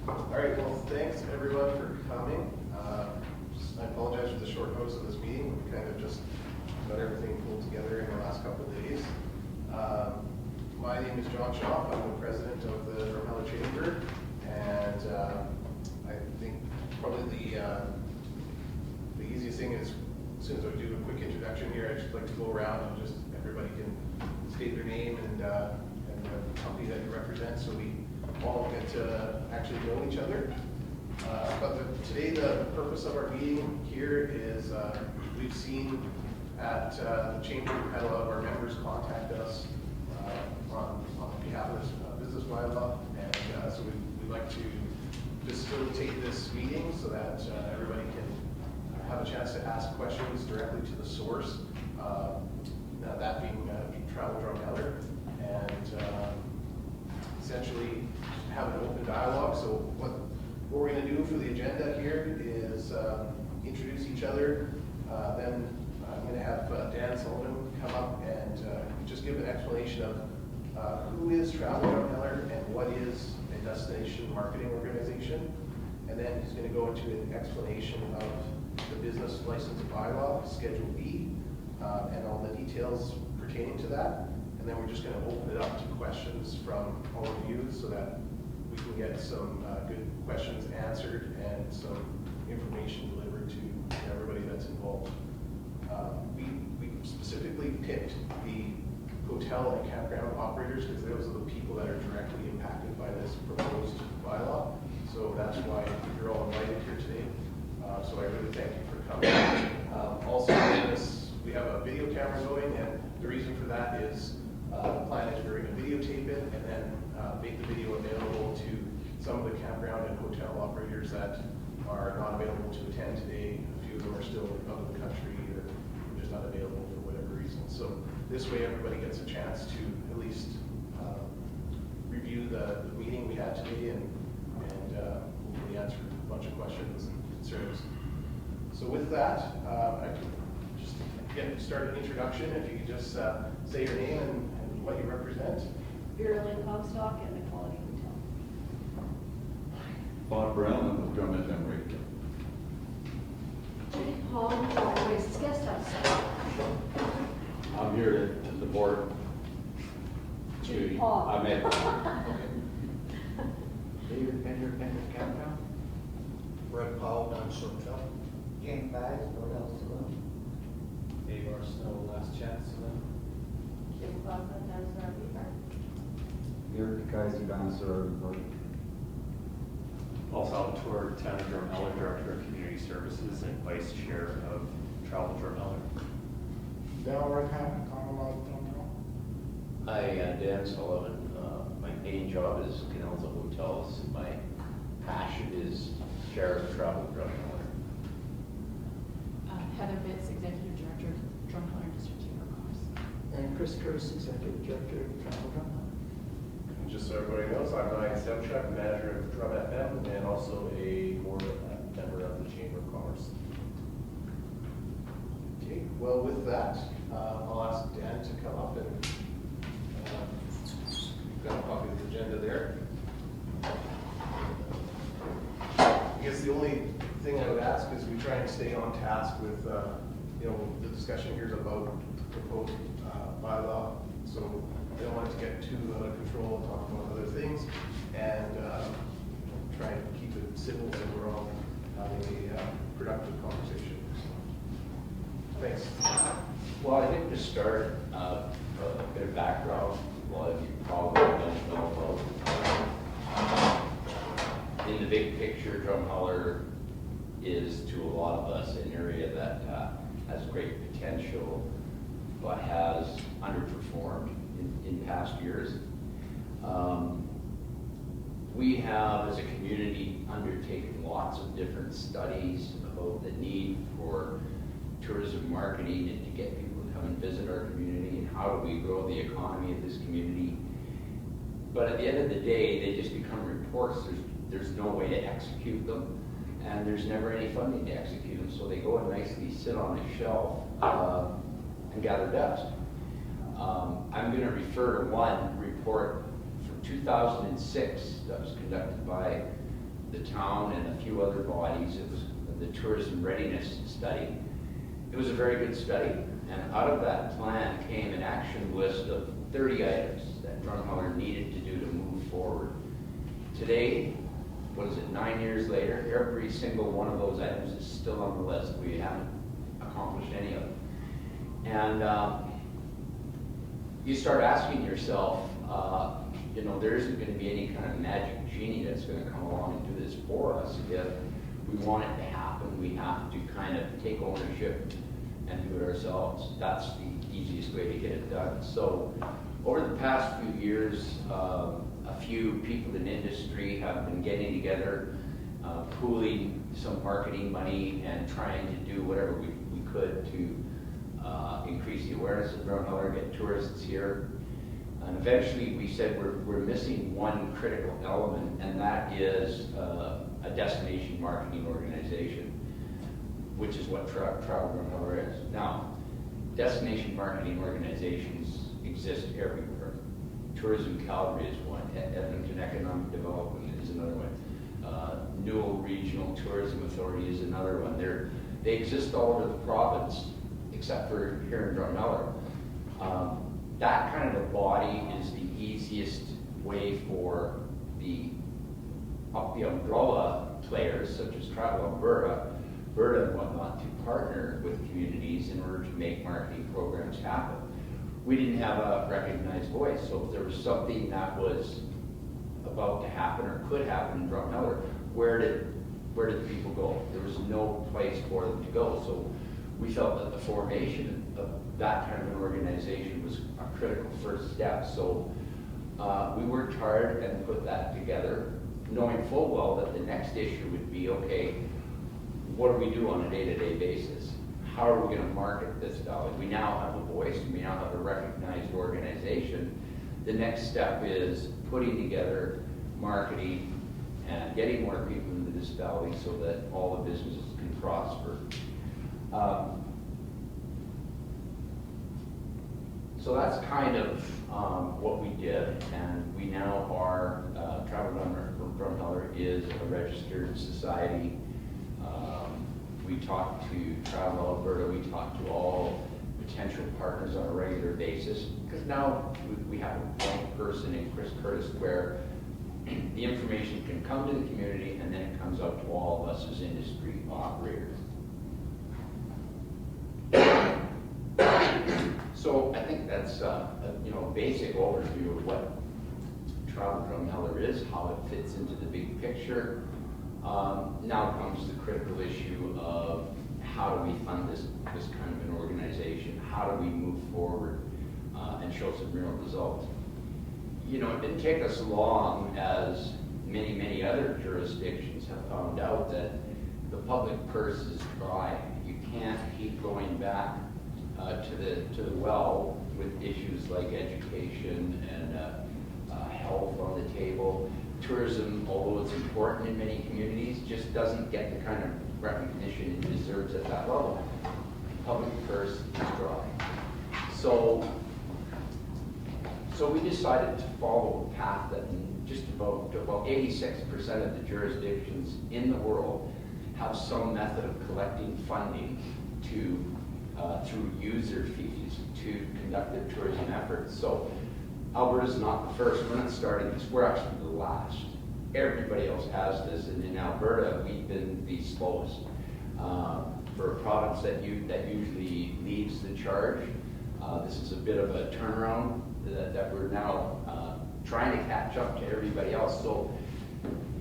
All right, well, thanks everyone for coming. I apologize for the short notice of this meeting. We kind of just got everything pulled together in the last couple of days. My name is John Shaw. I'm the president of the Drumheller Chamber, and I think probably the easiest thing is, as soon as I do a quick introduction here, I'd just like to go around and just everybody can state their name and the company that you represent, so we all get to actually know each other. Today the purpose of our meeting here is we've seen at the Chamber of our members contact us on behalf of this business bylaw, and so we'd like to facilitate this meeting so that everybody can have a chance to ask questions directly to the source, that being Travel Drumheller, and essentially have an open dialogue. So what we're going to do for the agenda here is introduce each other. Then I'm going to have Dan Sullivan come up and just give an explanation of who is Travel Drumheller and what is a destination marketing organization. And then he's going to go into an explanation of the business license bylaw, Schedule B, and all the details pertaining to that. And then we're just going to open it up to questions from all of you so that we can get some good questions answered and some information delivered to everybody that's involved. We specifically picked the hotel and campground operators because those are the people that are directly impacted by this proposed bylaw. So that's why you're all invited here today. So I really thank you for coming. Also, we have a video camera going, and the reason for that is the plan is we're going to videotape it and then make the video available to some of the campground and hotel operators that are not available to attend today. A few of them are still out of the country or just not available for whatever reason. So this way everybody gets a chance to at least review the meeting we had today and hopefully answer a bunch of questions and concerns. So with that, I can just start an introduction. If you could just say your name and what you represent. Berlin Comstock and the Quality Hotel. Bob Brown, I'm with Drum Memory. Judy Paul, Oasis Guest House. I'm here to support Judy. Paul. I met David Bender, Bender Campground. Brett Powell, Dinosaur Hotel. Jane Bags, Hotel Saloon. Dave Arsenault, Last Chance Saloon. Jim Coughlin, Dinosaur RV Park. Gary Kaiser, Dinosaur Report. Paul Salvatore, Town Drumheller, Director of Community Services and Vice Chair of Travel Drumheller. Dale Redham, Commonwealth Drumheller. Hi, Dan Sullivan. My main job is Canals and Hotels. My passion is Chair of Travel Drumheller. Heather Bitts, Executive Director of Drumheller District Chamber of Commerce. And Chris Curtis, Executive Director of Travel Drumheller. Just so everybody knows, I'm Ryan Semchuk, manager of Drum FM and also a board member of the Chamber of Commerce. Okay, well with that, I'll ask Dan to come up and you've got a copy of the agenda there. I guess the only thing I would ask is we try and stay on task with, the discussion here is about proposed bylaw, so I don't want it to get too out of control and talk about other things, and try and keep it civil so we're all having a productive conversation. So, thanks. Well, I think to start, a bit of background. A lot of you probably don't know about. In the big picture, Drumheller is to a lot of us an area that has great potential, but has underperformed in past years. We have, as a community, undertaken lots of different studies about the need for tourism marketing and to get people to come and visit our community and how do we grow the economy of this community. But at the end of the day, they just become reports. There's no way to execute them, and there's never any funding to execute them, so they go and nicely sit on a shelf and gather dust. I'm going to refer to one report from 2006 that was conducted by the town and a few other bodies. It was the tourism readiness study. It was a very good study, and out of that plan came an action list of 30 items that Drumheller needed to do to move forward. Today, what is it, 9 years later, every single one of those items is still on the list. We haven't accomplished any of them. And you start asking yourself, you know, there isn't going to be any kind of magic genie that's going to come along and do this for us. If we want it to happen, we have to kind of take ownership and do it ourselves. That's the easiest way to get it done. So over the past few years, a few people in industry have been getting together, pooling some marketing money and trying to do whatever we could to increase the awareness of Drumheller, get tourists here. And eventually we said we're missing one critical element, and that is a destination marketing organization, which is what Travel Drumheller is. Now, destination marketing organizations exist everywhere. Tourism Calgary is one, Edmonton Economic Development is another one, Newell Regional Tourism Authority is another one. They exist all over the province, except for here in Drumheller. That kind of a body is the easiest way for the umbrella players, such as Travel Alberta and whatnot, to partner with communities in order to make marketing programs happen. We didn't have a recognized voice, so if there was something that was about to happen or could happen in Drumheller, where did the people go? There was no place for them to go. So we felt that the formation of that kind of an organization was a critical first step. So we worked hard and put that together, knowing full well that the next issue would be, okay, what do we do on a day-to-day basis? How are we going to market this valley? We now have a voice, we now have a recognized organization. The next step is putting together marketing and getting more people into this valley so that all the businesses can prosper. So that's kind of what we did, and we now are, Travel Drumheller is a registered society. We talk to Travel Alberta, we talk to all potential partners on a regular basis, because now we have a point person in Chris Curtis where the information can come to the community and then it comes out to all of us as industry operators. So I think that's a basic overview of what Travel Drumheller is, how it fits into the big picture. Now comes the critical issue of how do we fund this kind of an organization? How do we move forward and show some real results? You know, it didn't take us long, as many other jurisdictions have found out, that the public purse is dry. You can't keep going back to the well with issues like education and health on the table. Tourism, although it's important in many communities, just doesn't get the kind of recognition it deserves at that level. Public purse is dry. So we decided to follow a path that just about 86% of the jurisdictions in the world have some method of collecting funding to through user fees to conduct their tourism efforts. So Alberta's not the first. We're not starting this. We're actually the last. Everybody else has this, and in Alberta, we've been the slowest. For a province that usually leads the charge, this is a bit of a turnaround that we're now trying to catch up to everybody else. So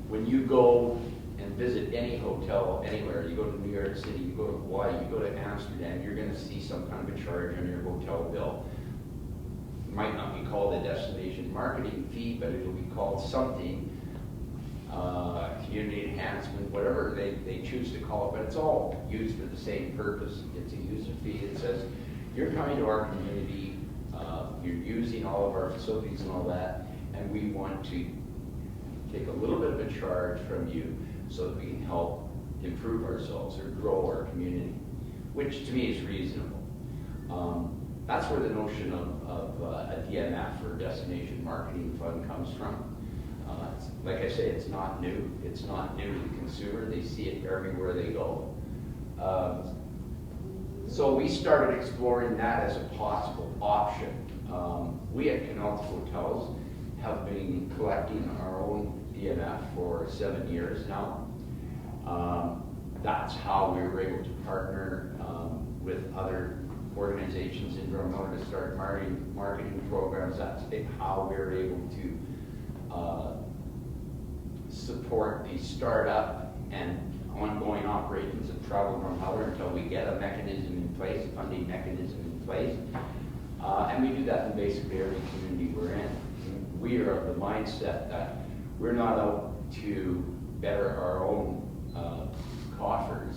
when you go and visit any hotel anywhere, you go to New York City, you go to Hawaii, you go to Amsterdam, you're going to see some kind of a charge on your hotel bill. It might not be called a destination marketing fee, but it'll be called something, community enhancement, whatever they choose to call it, but it's all used for the same purpose. It's a user fee that says, you're coming to our community, you're using all of our facilities and all that, and we want to take a little bit of a charge from you so that we can help improve ourselves or grow our community, which to me is reasonable. That's where the notion of a DMF, or Destination Marketing Fund, comes from. like I say, it's not new. It's not new to the consumer. They see it everywhere they go. So we started exploring that as a possible option. We at Canalta Hotels have been collecting our own DMF for 7 years now. That's how we were able to partner with other organizations in Drumheller to start marketing programs. That's how we were able to support the startup and ongoing operations of Travel Drumheller until we get a mechanism in place, a funding mechanism in place. And we do that in basically every community we're in. We are of the mindset that we're not out to better our own coffers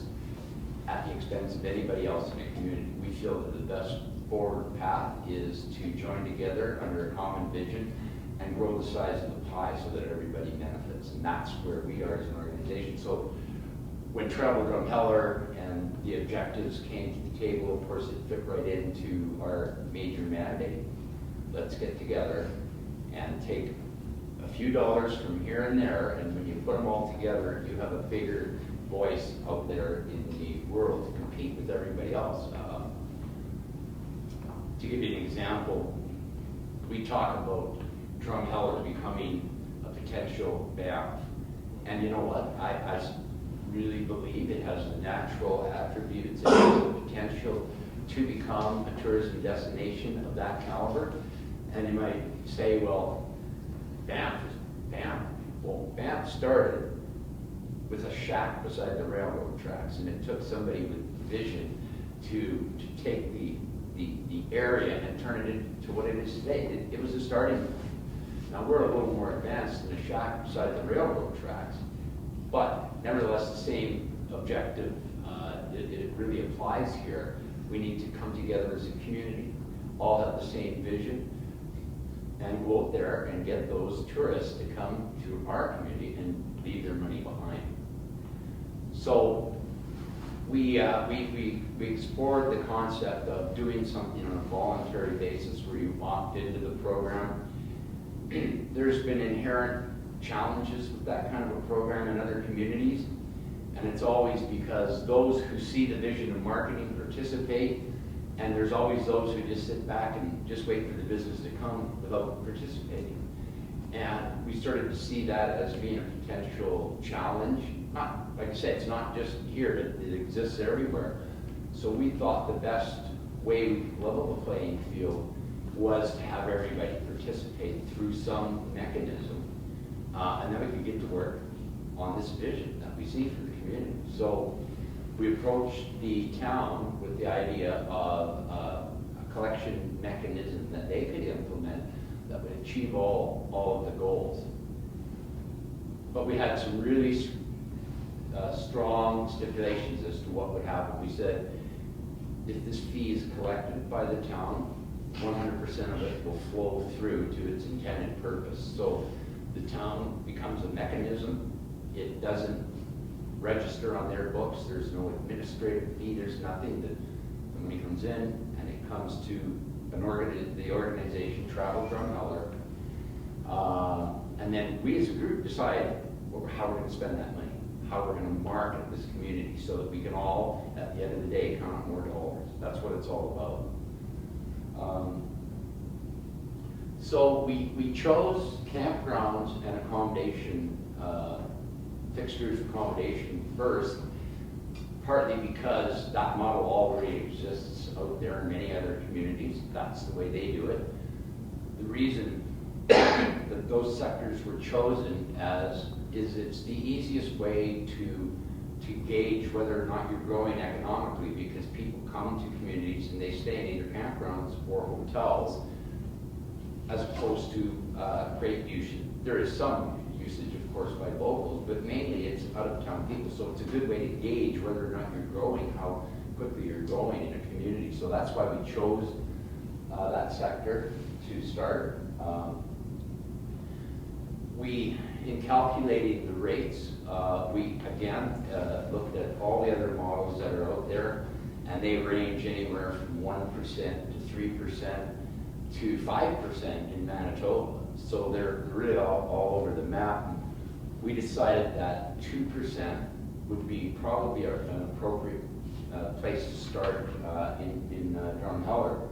at the expense of anybody else in the community. We feel that the best forward path is to join together under a common vision and grow the size of the pie so that everybody benefits. And that's where we are as an organization. So when Travel Drumheller and the objectives came to the table, of course, it fit right into our major mandate. Let's get together and take a few dollars from here and there, and when you put them all together, you have a bigger voice out there in the world to compete with everybody else. To give you an example, we talk about Drumheller becoming a potential BAM. And you know what? I really believe it has the natural attributes, it has the potential to become a tourism destination of that caliber. And you might say, well, BAM. Well, BAM started with a shack beside the railroad tracks, and it took somebody with vision to take the area and turn it into what it is today. It was a starting point. Now we're a little more advanced than a shack beside the railroad tracks, but nevertheless the same objective, it really applies here. We need to come together as a community, all have the same vision, and go out there and get those tourists to come to our community and leave their money behind. So we explored the concept of doing something on a voluntary basis where you opt into the program. There's been inherent challenges with that kind of a program in other communities, and it's always because those who see the vision of marketing participate, and there's always those who just sit back and just wait for the business to come without participating. And we started to see that as being a potential challenge. Not, like I said, it's not just here, it exists everywhere. So we thought the best way we could level the playing field was to have everybody participate through some mechanism. And then we could get to work on this vision that we see for the community. So we approached the town with the idea of a collection mechanism that they could implement that would achieve all of the goals. But we had some really strong stipulations as to what would happen. We said, if this fee is collected by the town, 100% of it will flow through to its intended purpose. So the town becomes a mechanism. It doesn't register on their books. There's no administrative fee. There's nothing. The money comes in and it comes to the organization Travel Drumheller. And then we as a group decide how we're going to spend that money, how we're going to market this community so that we can all, at the end of the day, count more dollars. That's what it's all about. So we chose campgrounds and accommodation, fixed roof accommodation first, partly because that model already exists out there in many other communities. That's the way they do it. The reason that those sectors were chosen is it's the easiest way to gauge whether or not you're growing economically, because people come to communities and they stay in either campgrounds or hotels, as opposed to great usage. There is some usage, of course, by locals, but mainly it's out-of-town people. So it's a good way to gauge whether or not you're growing, how quickly you're growing in a community. So that's why we chose that sector to start. In calculating the rates, we again looked at all the other models that are out there, and they range anywhere from 1% to 3% to 5% in Manitoba. So they're really all over the map. we decided that 2% would be probably an appropriate place to start in Drumheller.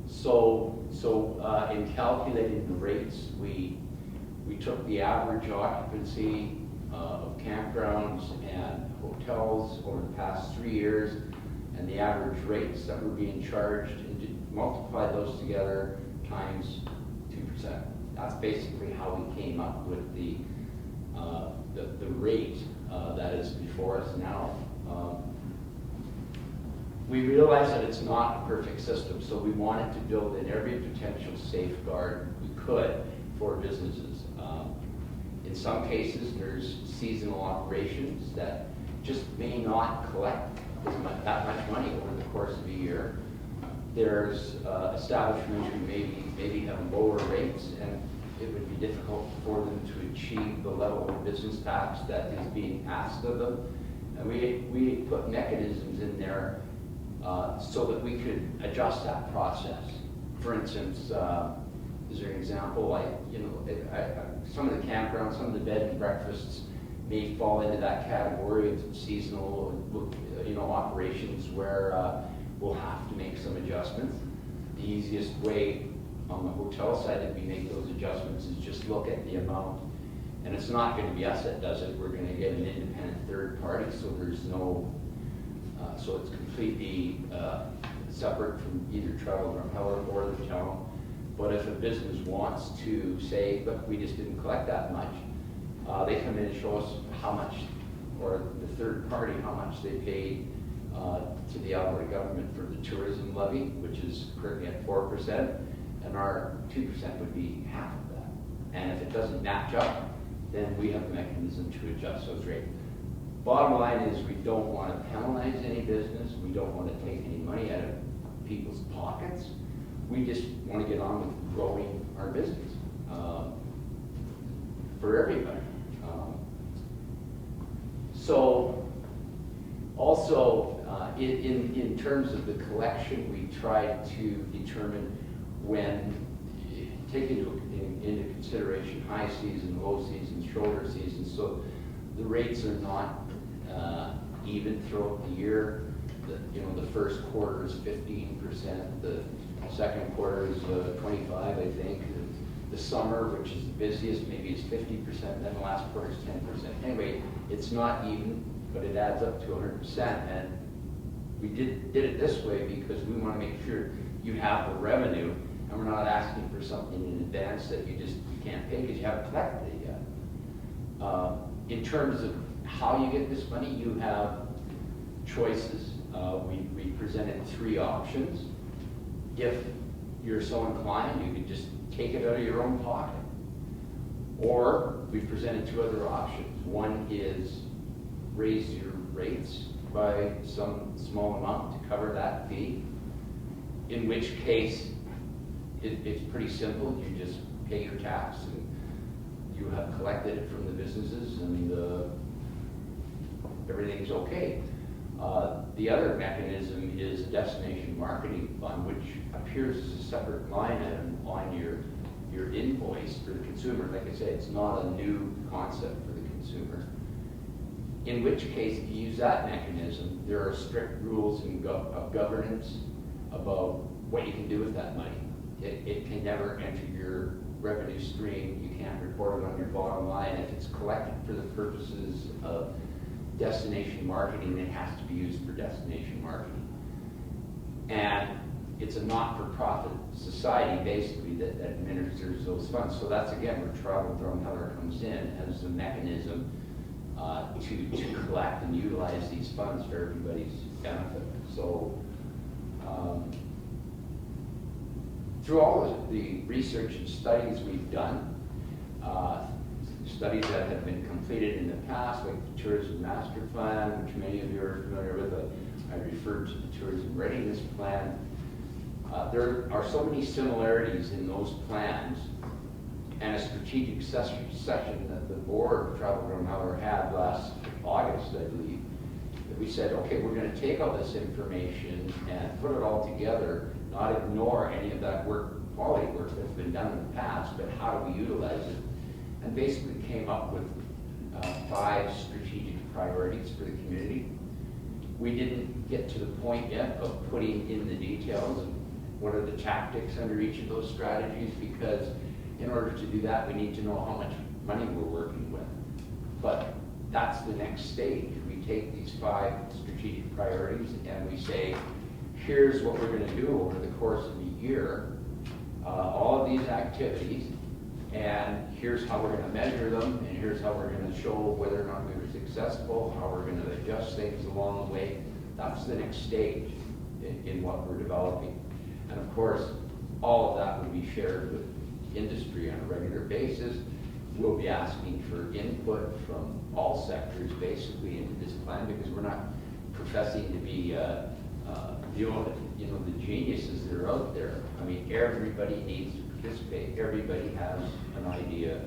So in calculating the rates, we took the average occupancy of campgrounds and hotels over the past 3 years and the average rates that were being charged and multiplied those together times 2%. That's basically how we came up with the rate that is before us now. We realized that it's not a perfect system, so we wanted to build in every potential safeguard we could for businesses. In some cases, there's seasonal operations that just may not collect that much money over the course of a year. There's establishments who maybe have lower rates, and it would be difficult for them to achieve the level of business tax that is being asked of them. And we put mechanisms in there so that we could adjust that process. For instance, as an example, some of the campgrounds, some of the bed and breakfasts may fall into that category of seasonal, operations where we'll have to make some adjustments. The easiest way on the hotel side that we make those adjustments is just look at the amount. And it's not going to be us that does it. We're going to get an independent third party, so there's no, so it's completely separate from either Travel Drumheller or the town. But if a business wants to say, look, we just didn't collect that much, they come in and show us how much, or the third party, how much they paid to the Alberta government for the tourism levy, which is currently at 4%, and our 2% would be half of that. And if it doesn't match up, then we have a mechanism to adjust those rates. Bottom line is we don't want to penalize any business. We don't want to take any money out of people's pockets. We just want to get on with growing our business for everybody. So also in terms of the collection, we tried to determine when, taking into consideration high season, low season, shoulder season, so the rates are not even throughout the year. The first quarter is 15%, the second quarter is 25%, I think. The summer, which is the busiest, maybe is 50%, then the last quarter is 10%. Anyway, it's not even, but it adds up to 100%. And we did it this way because we want to make sure you have the revenue, and we're not asking for something in advance that you can't pay because you haven't collected it yet. In terms of how you get this money, you have choices. We presented 3 options. If you're so inclined, you could just take it out of your own pocket. Or we presented 2 other options. One is raise your rates by some small amount to cover that fee, in which case it's pretty simple. You just pay your tax and you have collected it from the businesses and everything's okay. The other mechanism is a destination marketing fund, which appears as a separate line item on your invoice for the consumer. Like I said, it's not a new concept for the consumer. In which case, if you use that mechanism, there are strict rules of governance about what you can do with that money. It can never enter your revenue stream. You can't report it on your bottom line. If it's collected for the purposes of destination marketing, it has to be used for destination marketing. And it's a not-for-profit society, basically, that administers those funds. So that's, again, where Travel Drumheller comes in as a mechanism to collect and utilize these funds for everybody's benefit. So through all of the research and studies we've done, studies that have been completed in the past, like the Tourism Master Plan, which many of you are familiar with. I referred to the Tourism Readiness Plan. There are so many similarities in those plans, and a strategic session that the board of Travel Drumheller had last August, I believe, that we said, okay, we're going to take all this information and put it all together, not ignore any of that quality work that's been done in the past, but how do we utilize it? And basically came up with 5 strategic priorities for the community. We didn't get to the point yet of putting in the details of what are the tactics under each of those strategies, because in order to do that, we need to know how much money we're working with. But that's the next stage. We take these 5 strategic priorities and we say, here's what we're going to do over the course of a year, all of these activities, and here's how we're going to measure them, and here's how we're going to show whether or not we were successful, how we're going to adjust things along the way. That's the next stage in what we're developing. And of course, all of that will be shared with industry on a regular basis. We'll be asking for input from all sectors basically into this plan, because we're not professing to be the geniuses that are out there. I mean, everybody needs to participate. Everybody has an idea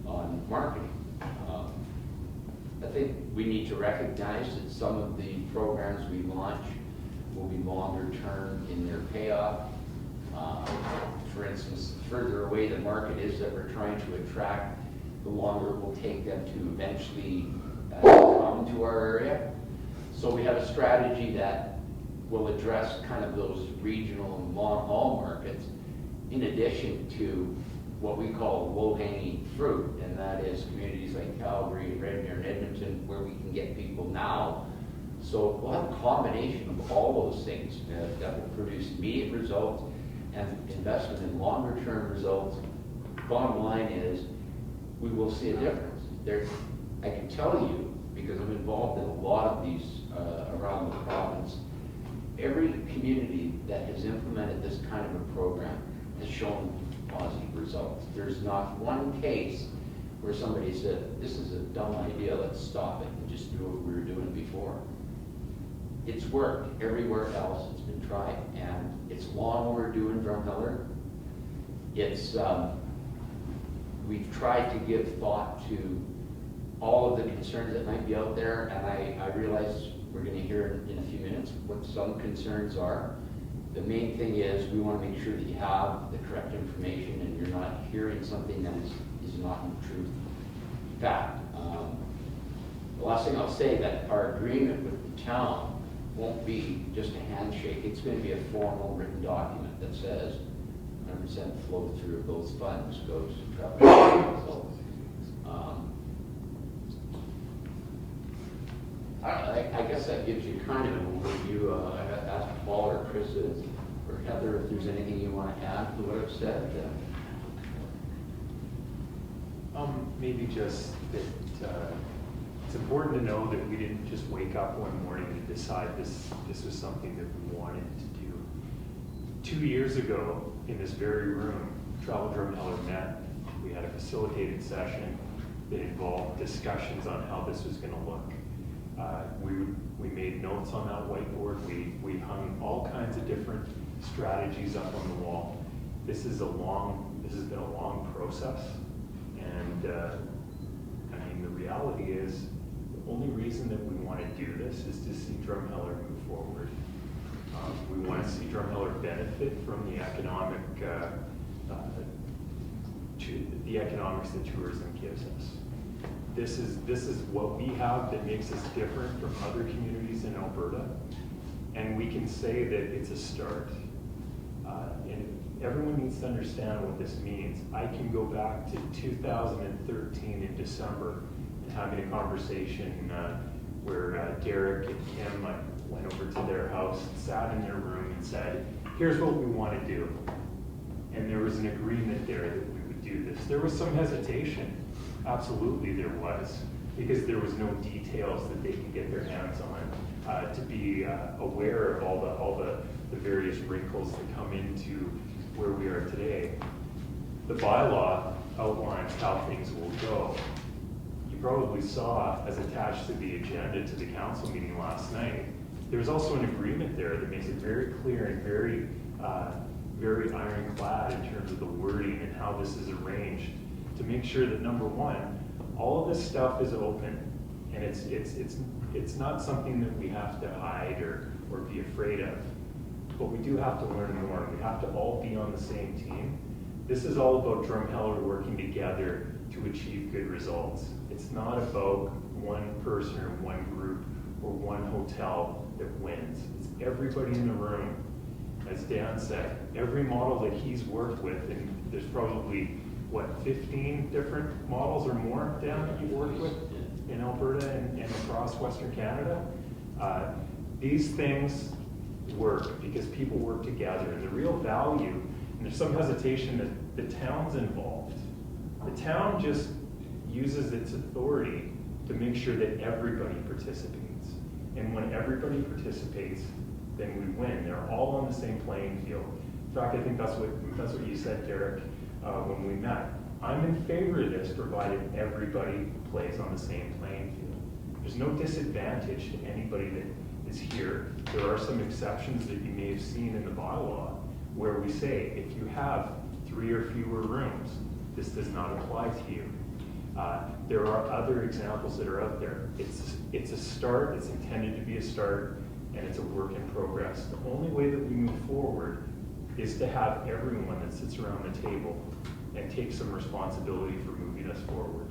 on marketing. I think we need to recognize that some of the programs we launch will be longer term in their payoff. For instance, the further away the market is that we're trying to attract, the longer it will take them to eventually come to our area. So we have a strategy that will address kind of those regional and long-haul markets, in addition to what we call low-hanging fruit, and that is communities like Calgary, Red Deer, and Edmonton, where we can get people now. So we'll have a combination of all those things that will produce immediate results and investment in longer-term results. Bottom line is, we will see a difference. I can tell you, because I'm involved in a lot of these around the province, every community that has implemented this kind of a program has shown positive results. There's not one case where somebody said, this is a dumb idea, let's stop it and just do what we were doing before. It's worked everywhere else. It's been tried, and it's long overdue in Drumheller. It's we've tried to give thought to all of the concerns that might be out there, and I realize we're going to hear in a few minutes what some concerns are. The main thing is we want to make sure that you have the correct information and you're not hearing something that is not in truth. In fact, the last thing I'll say, that our agreement with the town won't be just a handshake. It's going to be a formal written document that says 100% flow through of those funds goes to Travel Drumheller. I guess that gives you kind of an overview. I got to ask Paul or Chris or Heather if there's anything you want to add to what I've said. Maybe just that it's important to know that we didn't just wake up one morning and decide this was something that we wanted to do. 2 years ago, in this very room, Travel Drumheller met. We had a facilitated session that involved discussions on how this was going to look. We made notes on that whiteboard. We hung all kinds of different strategies up on the wall. This has been a long process, and I mean, the reality is the only reason that we want to do this is to see Drumheller move forward. We want to see Drumheller benefit from the economics that tourism gives us. This is what we have that makes us different from other communities in Alberta, and we can say that it's a start. And everyone needs to understand what this means. I can go back to 2013 in December and having a conversation where Derek and Kim, I went over to their house, sat in their room and said, here's what we want to do. And there was an agreement there that we would do this. There was some hesitation. Absolutely there was, because there was no details that they could get their hands on to be aware of all the various wrinkles that come into where we are today. The bylaw outlines how things will go. You probably saw, as attached to the agenda to the council meeting last night, there's also an agreement there that makes it very clear and very ironclad in terms of the wording and how this is arranged to make sure that, number one, all of this stuff is open, and it's not something that we have to hide or be afraid of. But we do have to learn more. We have to all be on the same team. This is all about Drumheller working together to achieve good results. It's not about one person or one group or one hotel that wins. It's everybody in the room. As Dan said, every model that he's worked with, and there's probably, what, 15 different models or more, Dan, that you've worked with in Alberta and across Western Canada. These things work because people work together, and the real value, and there's some hesitation that the town's involved. The town just uses its authority to make sure that everybody participates. And when everybody participates, then we win. They're all on the same playing field. In fact, I think that's what you said, Derek, when we met. I'm in favor of this, provided everybody plays on the same playing field. There's no disadvantage to anybody that is here. There are some exceptions that you may have seen in the bylaw where we say, if you have 3 or fewer rooms, this does not apply to you. There are other examples that are out there. It's a start, it's intended to be a start, and it's a work in progress. The only way that we move forward is to have everyone that sits around the table and take some responsibility for moving us forward.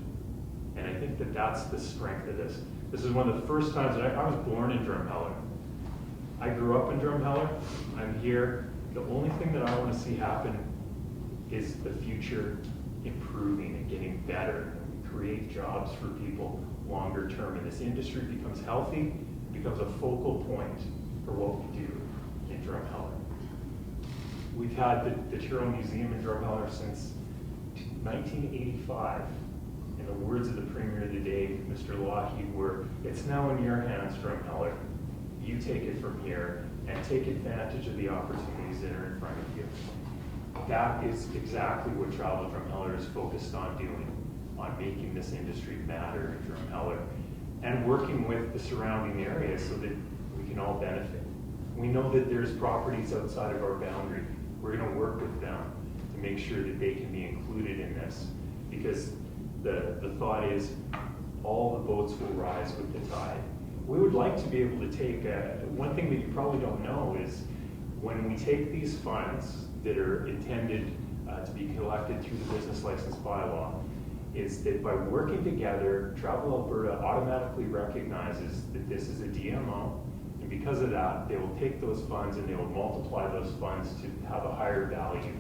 And I think that that's the strength of this. This is one of the first times that I was born in Drumheller. I grew up in Drumheller. I'm here. The only thing that I want to see happen is the future improving and getting better. And we create jobs for people longer term. And this industry becomes healthy, becomes a focal point for what we do in Drumheller. We've had the Tyrrell Museum in Drumheller since 1985. In the words of the Premier of the day, Mr. Lougheed, were, "It's now in your hands, Drumheller. You take it from here and take advantage of the opportunities that are in front of you." That is exactly what Travel Drumheller is focused on doing, on making this industry matter in Drumheller and working with the surrounding areas so that we can all benefit. We know that there's properties outside of our boundary. We're going to work with them to make sure that they can be included in this, because the thought is all the boats will rise with the tide. We would like to be able to take, one thing that you probably don't know is when we take these funds that are intended to be collected through the business license bylaw, is that by working together, Travel Alberta automatically recognizes that this is a DMO, and because of that, they will take those funds and they will multiply those funds to have a higher value.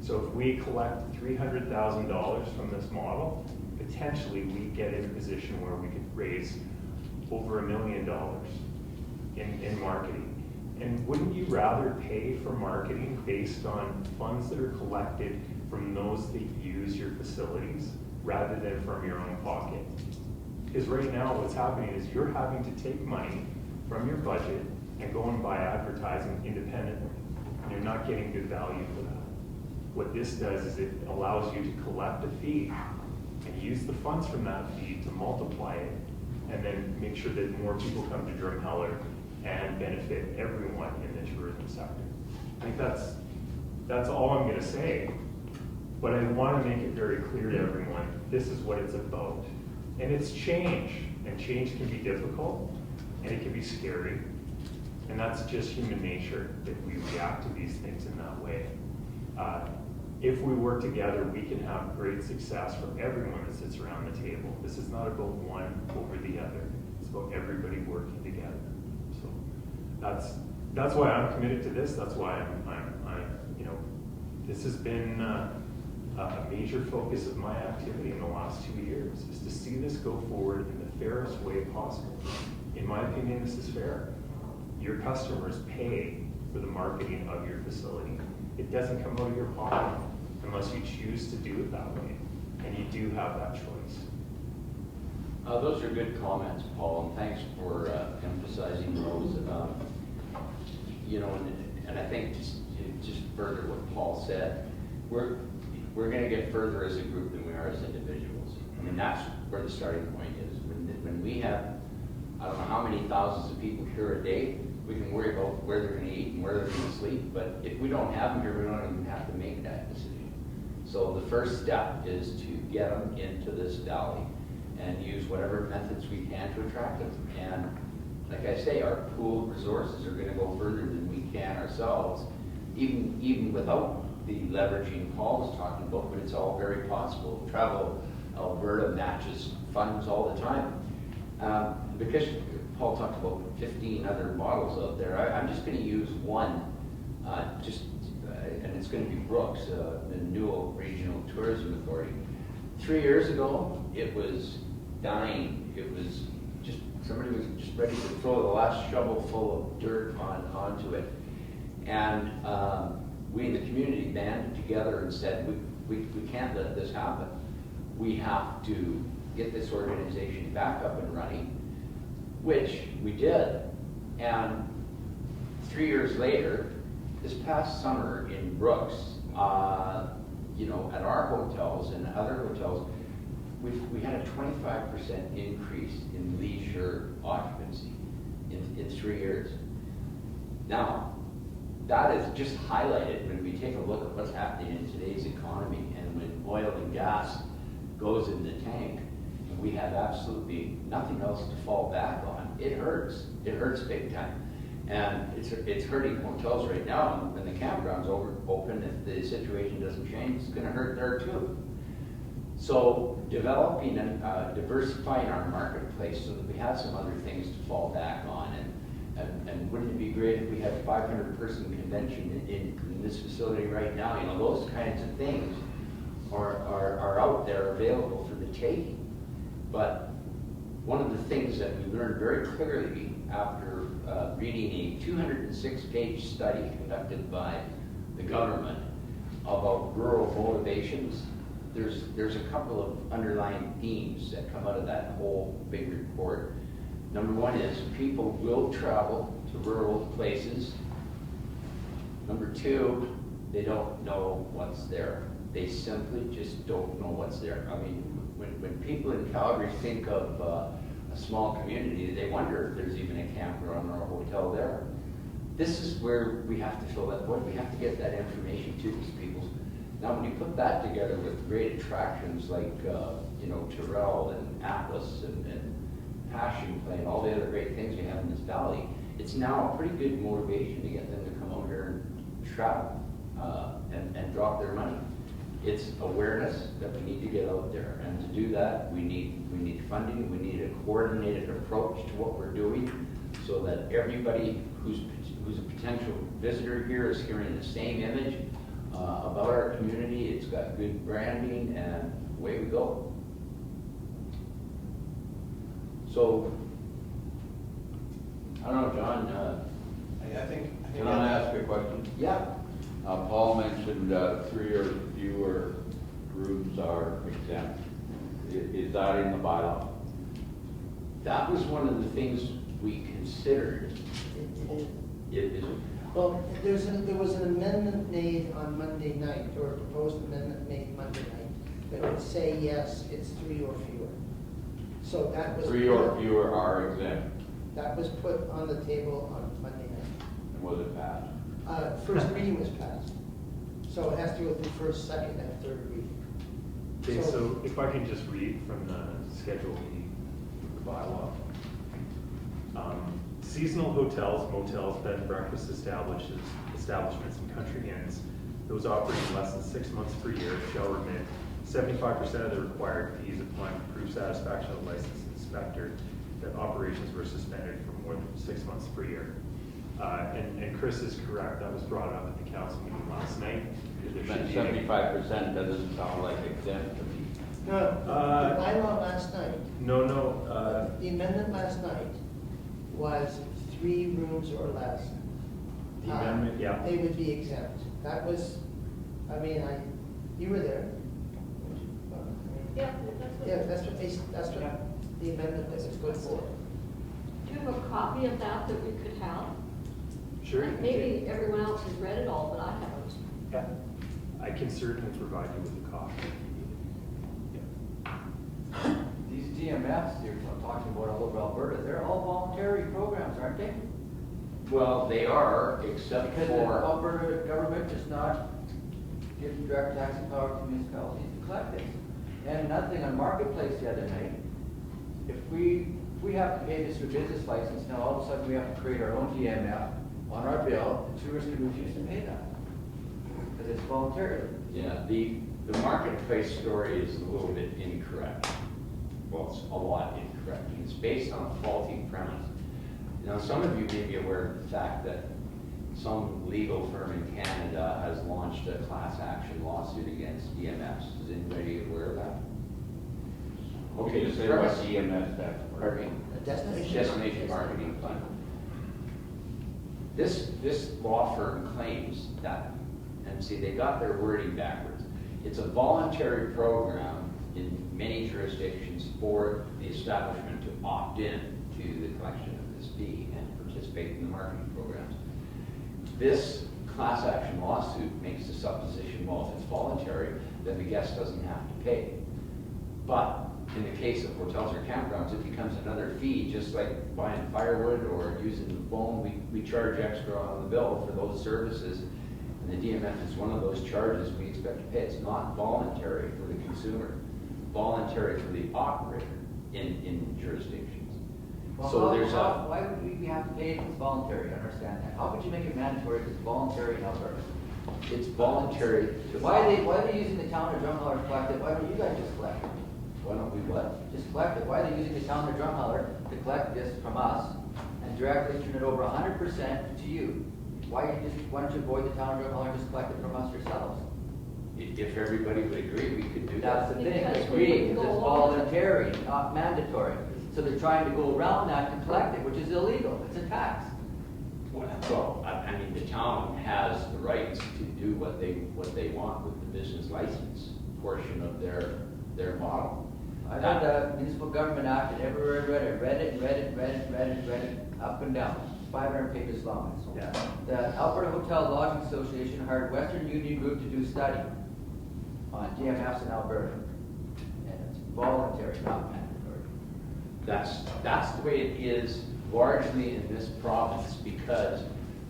So if we collect $300,000 from this model, potentially we get in a position where we could raise over $1 million in marketing. And wouldn't you rather pay for marketing based on funds that are collected from those that use your facilities rather than from your own pocket? Because right now what's happening is you're having to take money from your budget and go and buy advertising independently. And you're not getting good value for that. What this does is it allows you to collect a fee and use the funds from that fee to multiply it, and then make sure that more people come to Drumheller and benefit everyone in the tourism sector. I think that's all I'm going to say, but I want to make it very clear to everyone, this is what it's about. And it's change, and change can be difficult, and it can be scary, and that's just human nature, that we react to these things in that way. If we work together, we can have great success for everyone that sits around the table. This is not about one over the other. It's about everybody working together. So that's why I'm committed to this. That's why I'm this has been a major focus of my activity in the last 2 years, is to see this go forward in the fairest way possible. In my opinion, this is fair. Your customers pay for the marketing of your facility. It doesn't come out of your pocket unless you choose to do it that way, and you do have that choice. Those are good comments, Paul, and thanks for emphasizing those. And I think just further what Paul said, we're going to get further as a group than we are as individuals. I mean, that's where the starting point is. When we have, I don't know how many thousands of people here a day, we can worry about where they're going to eat and where they're going to sleep, but if we don't have them here, we don't even have to make that decision. So the first step is to get them into this valley and use whatever methods we can to attract them. And like I say, our pool of resources are going to go further than we can ourselves, even without the leveraging Paul was talking about, but it's all very possible. Travel Alberta matches funds all the time. Because Paul talked about 15 other models out there, I'm just going to use one, and it's going to be Brooks, the Newell Regional Tourism Authority. 3 years ago, it was dying. It was just, somebody was just ready to throw the last shovel full of dirt onto it. And we in the community banded together and said, we can't let this happen. We have to get this organization back up and running, which we did. And 3 years later, this past summer in Brooks, at our hotels and other hotels, we had a 25% increase in leisure occupancy in 3 years. Now, that is just highlighted when we take a look at what's happening in today's economy, and when oil and gas goes in the tank, and we have absolutely nothing else to fall back on. It hurts. It hurts big time. And it's hurting hotels right now, and when the campground's open, if the situation doesn't change, it's going to hurt there too. So developing and diversifying our marketplace so that we have some other things to fall back on. And wouldn't it be great if we had a 500-person convention in this facility right now? You know, those kinds of things are out there available for the taking. But one of the things that we learned very clearly after reading a 206-page study conducted by the government about rural motivations, there's a couple of underlying themes that come out of that whole big report. Number one is people will travel to rural places. Number two, they don't know what's there. They simply just don't know what's there. I mean, when people in Calgary think of a small community, they wonder if there's even a campground or a hotel there. This is where we have to fill that void. We have to get that information to these people. Now, when you put that together with great attractions like, Tyrrell and Atlas and Passion Play and all the other great things we have in this valley, it's now a pretty good motivation to get them to come out here and travel and drop their money. It's awareness that we need to get out there, and to do that, we need funding. We need a coordinated approach to what we're doing, so that everybody who's a potential visitor here is hearing the same image about our community. It's got good branding, and away we go. So, I don't know, John. I think Can I ask a question? Yeah. Paul mentioned 3 or fewer rooms are exempt. Is that in the bylaw? That was one of the things we considered. It is. Well, there was an amendment made on Monday night, or a proposed amendment made Monday night, that would say, yes, it's 3 or fewer. So that was. 3 or fewer are exempt. That was put on the table on Monday night. And was it passed? First reading was passed. So it has to go through first, second, and third reading. Okay, so if I can just read from the Schedule E, the bylaw. Seasonal hotels, motels, bed and breakfast establishments, and country inns, those operating less than 6 months per year, shall remit 75% of the required fees upon proof satisfaction of the licensed inspector that operations were suspended for more than 6 months per year. And Chris is correct, that was brought up at the council meeting last night. There should be 75% doesn't sound like exempt to me. No, the bylaw last night, No, the amendment last night was 3 rooms or less. the amendment, yeah. They would be exempt. That was, you were there. Yeah, that's what. Yeah, that's what the amendment that was put forward. Do you have a copy of that we could have? Sure. Maybe everyone else has read it all, but I haven't. Yeah. I can certainly provide you with a copy. These DMFs you're talking about all over Alberta, they're all voluntary programs, aren't they? Well, they are, except Because the for, Alberta government does not give direct taxing power to municipalities to collect it. And another thing on Marketplace the other night, if we have to pay this for business license, now all of a sudden we have to create our own DMF on our bill, and tourists can refuse to pay that. Because it's voluntary. yeah, the marketplace story is a little bit incorrect. well, it's a lot incorrect. It's based on a faulty premise. Now, some of you may be aware of the fact that some legal firm in Canada has launched a class action lawsuit against DMS. Is anybody aware of that? Okay, just say what EMS stands for. Pardon me? Destination Marketing Fund. This law firm claims that, and see, they got their wording backwards. It's a voluntary program in many jurisdictions for the establishment to opt in to the collection of this fee and participate in the marketing programs. This class action lawsuit makes the supposition, well, if it's voluntary, then the guest doesn't have to pay. But in the case of hotels or campgrounds, it becomes another fee, just like buying firewood or using the phone. We charge extra on the bill for those services, and the DMF is one of those charges we expect to pay. It's not voluntary for the consumer, voluntary for the operator in jurisdictions. Well, So there's why would we have to pay if it's voluntary? I understand that. How could you make it mandatory if it's voluntary in Alberta? it's voluntary to. Why are they using the town of Drumheller to collect it? Why don't you guys just collect it? Why don't we what? Just collect it. Why are they using the town of Drumheller to collect this from us and directly turn it over 100% to you? Why don't you avoid the town of Drumheller and just collect it from us yourselves? If everybody would agree, we could do That's that. the thing, Because we agreeing, wouldn't because it's go along with it. voluntary, not mandatory. So they're trying to go around that to collect it, which is illegal. It's a tax. Well, I mean, the town has the rights to do what they want with the business license portion of their model. I read the Municipal Government Act and everywhere I read it, up and down. It's 500 pages long. Yeah. The Alberta Hotel Lodging Association hired Western Union Group to do a study on DMFs in Alberta. And it's voluntary, not mandatory. That's the way it is largely in this province because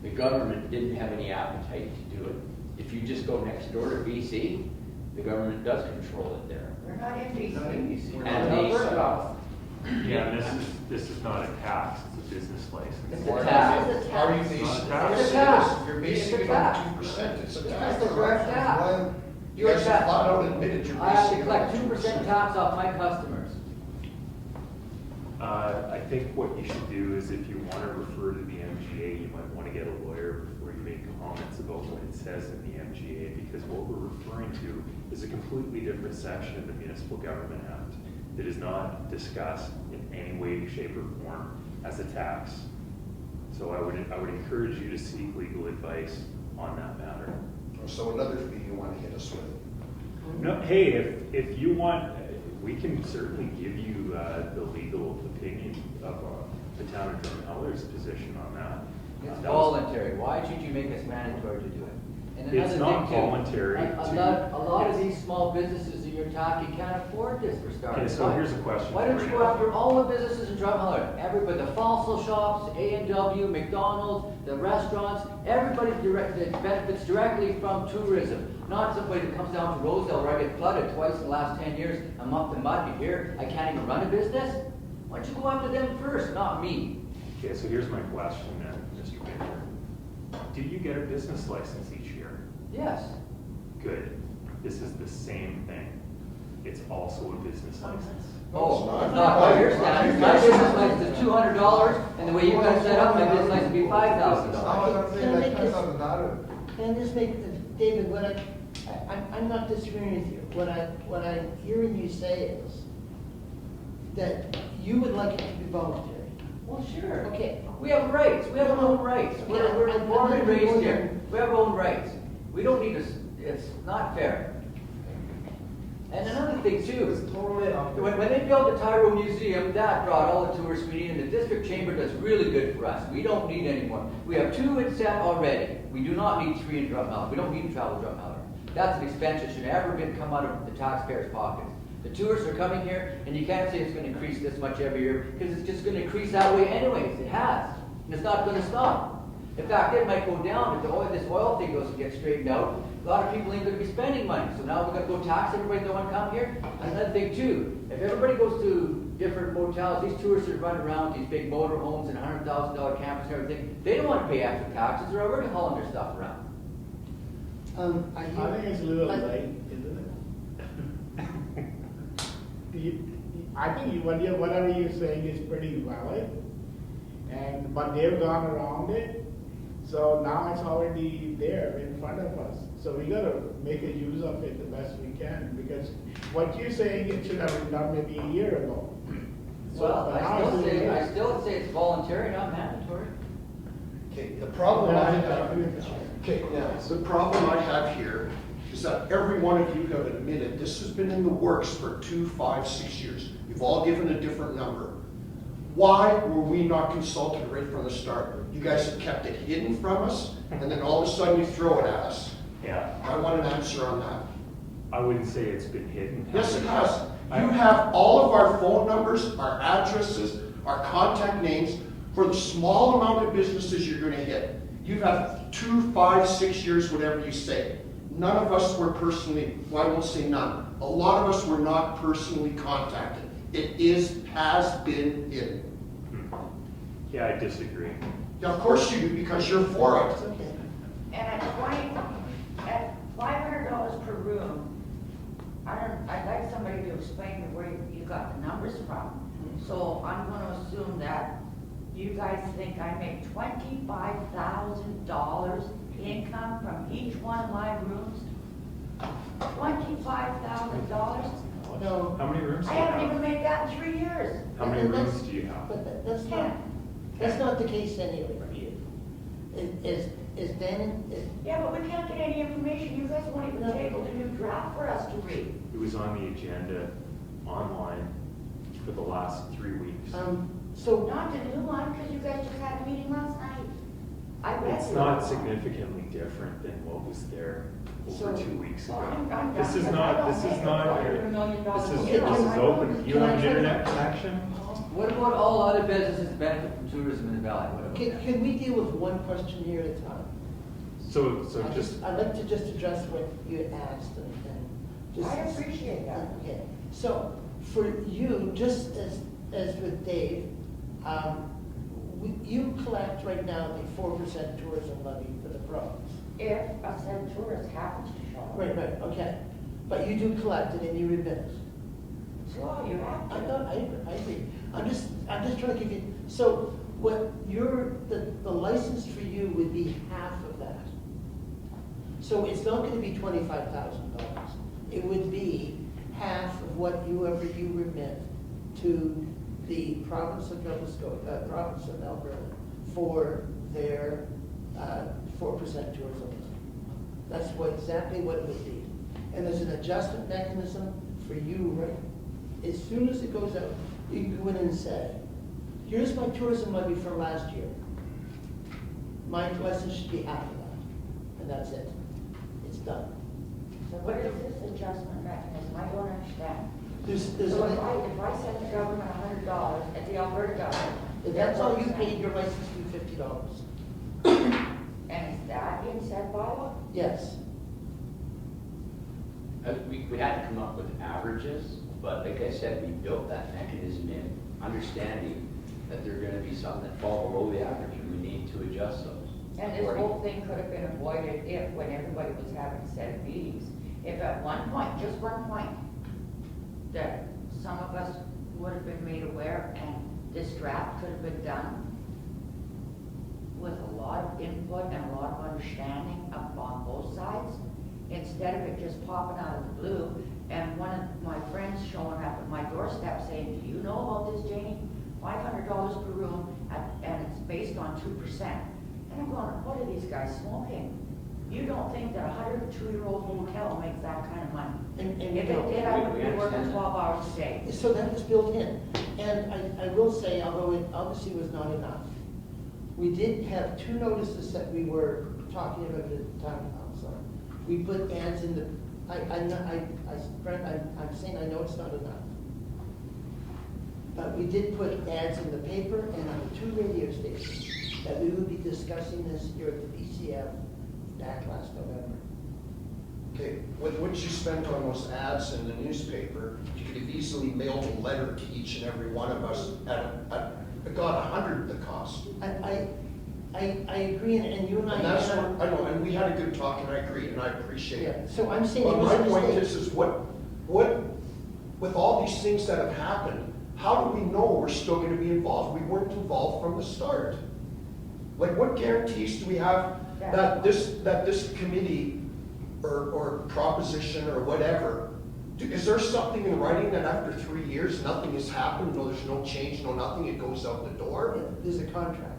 the government didn't have any appetite to do it. If you just go next door to BC, the government does control it there. We're not in BC. And they Yeah, and this is not a tax, it's a business license. It's a tax. It's a Are you tax. basing It's a It's a tax. You're It's basing a it on tax. 2%. It's a It's tax. a correct tax. Well, you You're guys a have tax. flat out admitted you're I have to basing it collect on 2% tax off my customers. I think what you should do is if you want to refer to the MGA, you might want to get a lawyer before you make comments about what it says in the MGA, because what we're referring to is a completely different section of the Municipal Government Act that is not discussed in any way, shape, or form as a tax. So I would encourage you to seek legal advice on that matter. So another fee you want to hit us with. No, hey, if you want, we can certainly give you the legal opinion of the town of Drumheller's position on that. It's That was- voluntary. Why should you make us mandatory to do it? And It's another not thing, too, voluntary A to- lot of these small businesses that you're talking can't afford this for starters. Okay, so here's a question Why don't for you you. go after all the businesses in Drumheller? Everybody, the fossil shops, A&W, McDonald's, the restaurants, everybody that benefits directly from tourism. Not somebody that comes down to Rosedale where I get flooded twice in the last 10 years. I'm up the mud, you hear, I can't even run a business. Why don't you go after them first, not me? Okay, so here's my question then, Mr. Baker. Do you get a business license each year? Yes. Good. This is the same thing. It's also a business license. Oh, it's it's not. not by your standards. My business license is $200, and the way you guys set up, my business license would be $5,000. Can I just make, David, I'm not disagreeing with you. What I'm hearing you say is that you would like it to be voluntary. Well, sure. Okay. We have rights. We have our own rights. We're born and raised here. We have our own rights. We don't need to, it's not fair. And another thing too, when they built the Tyrone Museum, that brought all the tourists we need, and the district chamber does really good for us. We don't need any more. We have 2 in set already. We do not need 3 in Drumheller. We don't need Travel Drumheller. That's an expense that should never come out of the taxpayers' pockets. The tourists are coming here, and you can't say it's going to increase this much every year, because it's just going to increase that way anyways. It has. And it's not going to stop. In fact, it might go down if this oil thing goes to get straightened out. A lot of people ain't going to be spending money. So now we're going to go tax everybody that want to come here. Another thing too, if everybody goes to different motels, these tourists that run around these big motor homes and $100,000 campers and everything, they don't want to pay extra taxes. They're already hauling their stuff around. I think it's a little late, isn't it? I think whatever you're saying is pretty valid, but they've gone around it, so now it's already there in front of us. So we gotta make a use of it the best we can, because what you're saying, it should have been done maybe a year ago. So, Well, but now it's too I late. still would say it's voluntary, not mandatory. Okay, the problem Yeah, I I agree with have, that. okay, now, the problem I have here is that every one of you have admitted this has been in the works for 2, 5, 6 years. You've all given a different number. Why were we not consulted right from the start? You guys have kept it hidden from us, and then all of a sudden you throw it at us. Yeah, I want an answer on that. I wouldn't say it's been hidden. Yes, it has. You have all of our phone numbers, our addresses, our contact names for the small amount of businesses you're gonna hit. You've had 2, 5, 6 years, whatever you say. None of us were personally, well, I won't say none. A lot of us were not personally contacted. It has been hidden. Yeah, I disagree. Yeah, of course you do, because you're for it. And at $500 per room, I'd like somebody to explain to me where you got the numbers from. So I'm gonna assume that you guys think I make $25,000 income from each one of my rooms? $25,000? No, How many rooms I do you haven't even have? made that in 3 years. How many And that's- rooms do you have? but that's not the case anyway for you. Is Dan, Yeah, but we can't get any information. You guys won't even No. table the new draft for us to read. It was on the agenda online for the last 3 weeks. so, Not the new one, because you guys just had a meeting last night. I read It's it. not significantly different than what was there over So- 2 weeks ago. Well, I'm done, This is because I not, don't this is make not, $250 million this is a year on my open. own. You Can have I an try to- internet connection? What about all other businesses benefit from tourism in the valley? What about that? can we deal with one question here at a time? So just, I'd like to just address what you asked and just. I appreciate that. Okay, so for you, just as with Dave, you collect right now the 4% tourism levy for the province. If a said tourist happens to show up. Right, okay, but you do collect it and you remit it. So you have I to. know, I agree. I'm just trying to give you, so what the license for you would be half of that. So it's not gonna be $25,000. It would be half of whatever you remit to the province of Nova Scotia, province of Alberta for their 4% tourism. That's exactly what it would be. And there's an adjustment mechanism for you, right? As soon as it goes out, you can go in and say, here's my tourism levy for last year. My license should be half of that, and that's it. It's done. So what is this adjustment mechanism? I don't understand. There's So if a, I send the government $100 at the Alberta government. if that's all you paid, your license would be $50. And is that in said bylaw? Yes. We had to come up with averages, but like I said, we built that mechanism in, understanding that there are gonna be some that fall below the average, and we need to adjust those. And this whole thing could have been avoided if, when everybody was having set meetings, if at one point, just one point, that some of us would have been made aware and this draft could have been done with a lot of input and a lot of understanding on both sides, instead of it just popping out of the blue and one of my friends showing up at my doorstep saying, do you know about this, Janie? $500 per room and it's based on 2%. And I'm going, what are these guys smoking? You don't think that a 102-year-old hotel makes that kind of money? And If you it don't. did, I would We be working understand that. 12 hours a day. So that was built in. And I will say, although it obviously was not enough, we did have 2 notices that we were talking about at the town council. We put ads in the, I'm saying I know it's not enough. But we did put ads in the paper and on the 2 radio stations that we would be discussing this here at the BCF back last November. Okay, with what you spent on those ads in the newspaper, you could have easily mailed a letter to each and every one of us at got 100 the cost. I agree, and you and I. And that's what, I know, and we had a good talk, and I agree, and I appreciate Yeah, it. so I'm saying. But it was my a point mistake. is what with all these things that have happened, how do we know we're still gonna be involved? We weren't involved from the start. Like, what guarantees do we have that this committee or proposition or whatever, is there something in writing that after 3 years, nothing has happened, no, there's no change, no nothing, it goes out the door? There's a contract.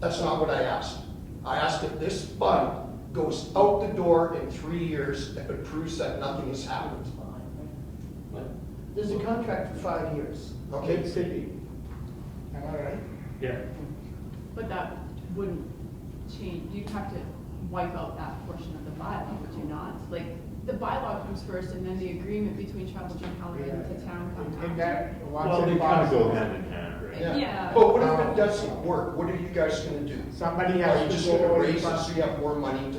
That's not what I asked. I asked if this fund goes out the door in 3 years, if it proves that nothing has happened. There's a contract for 5 years. Okay? Big city. Am I right? Yeah. But that wouldn't change, you'd have to wipe out that portion of the bylaw, would you not? Like, the bylaw comes first and then the agreement between Travel Drumheller and the town comes In after. that, once Well, they it kind of go passes, hand in hand, right? Yeah. But what if it doesn't work? What are you guys gonna do? somebody Are you has just to gonna go raise in it so front. you have more money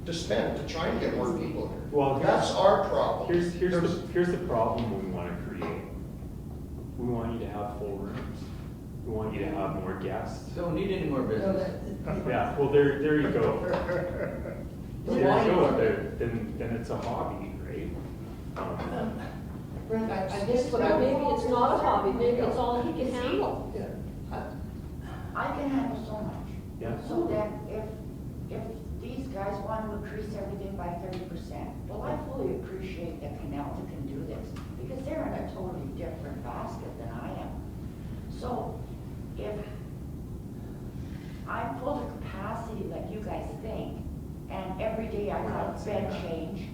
to spend, to try and get more people here? Well, That's our problem. Here's There's- the problem we want to create. We want you to have full rooms. We want you to have more guests. Don't need any more No, business. Yeah, well, there you go. There you Why- go. Then it's a hobby, right? Brent, I guess what I. Maybe it's not a hobby, maybe it's all he can handle. Yeah. I can handle so much. Yeah. So that if these guys want to increase everything by 30%, well, I fully appreciate that Canalta can do this, because they're in a totally different basket than I am. So if I'm full of capacity like you guys think, and every day I gotta spend change,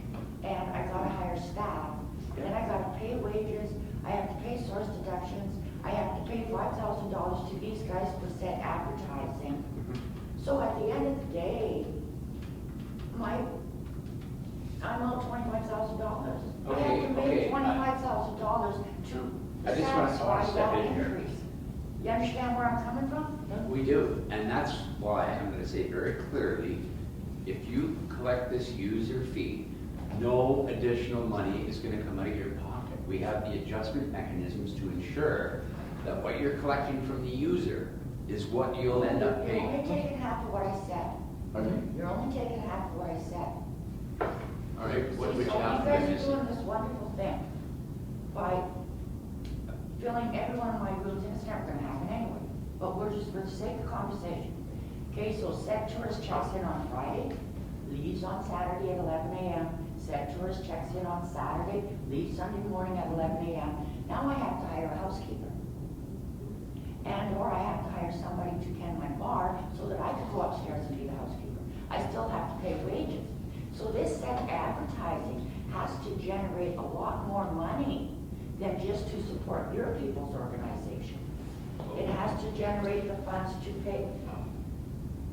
and I gotta hire staff, then I gotta pay wages, I have to pay source deductions, I have to pay $5,000 to these guys for set advertising. So at the end of the day, I'm owed $25,000. I have to pay Okay. $25,000 I to just wanna satisfy step that in here. increase. You understand where I'm coming from? We do, and that's why I'm gonna say very clearly, if you collect this user fee, no additional money is gonna come out of your pocket. We have the adjustment mechanisms to ensure that what you're collecting from the user is what you'll end up You're only paying. taking half of what I said. Pardon me? You're only taking half of what I said. All right, So which you half guys am I are doing missing? this wonderful thing by filling every one of my rooms, and it's never gonna happen anyway. But we're just, for the sake of conversation. Okay, so set tourist checks in on Friday, leaves on Saturday at 11 a.m. Set tourist checks in on Saturday, leaves Sunday morning at 11 a.m. Now I have to hire a housekeeper. Or I have to hire somebody to tend my bar so that I can go upstairs and be the housekeeper. I still have to pay wages. So this set advertising has to generate a lot more money than just to support your people's organization. It has to generate the funds to pay.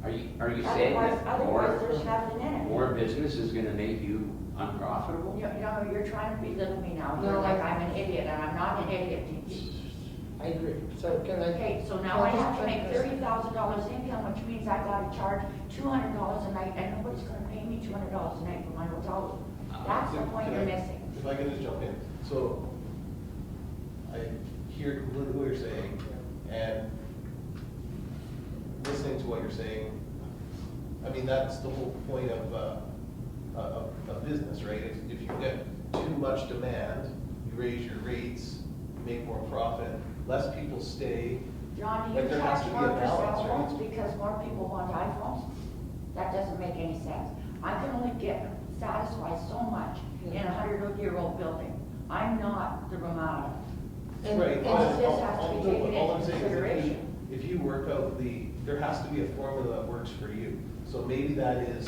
Are you saying that Otherwise, there's nothing in it. more business is gonna make you unprofitable? You know, you're trying to belittle me now. No, You're like I'm an idiot, and I'm not an idiot. I agree. So can I? Okay, so now I have to make $30,000 income, which means I gotta charge $200 a night, and nobody's gonna pay me $200 a night for my hotel room. That's the point you're missing. If I can just jump in. So I hear completely what you're saying, and listening to what you're saying, I mean, that's the whole point of a business, right? If you get too much demand, you raise your rates, you make more profit, less people stay. John, do Like, you there has charge to be more a for balance, cell right? phones because more people want iPhones? That doesn't make any sense. I can only satisfy so much in a 100-year-old building. I'm not the Ramada. Right. All of this has to be taken All I'm into saying is consideration. if you work out there has to be a formula that works for you. So maybe that is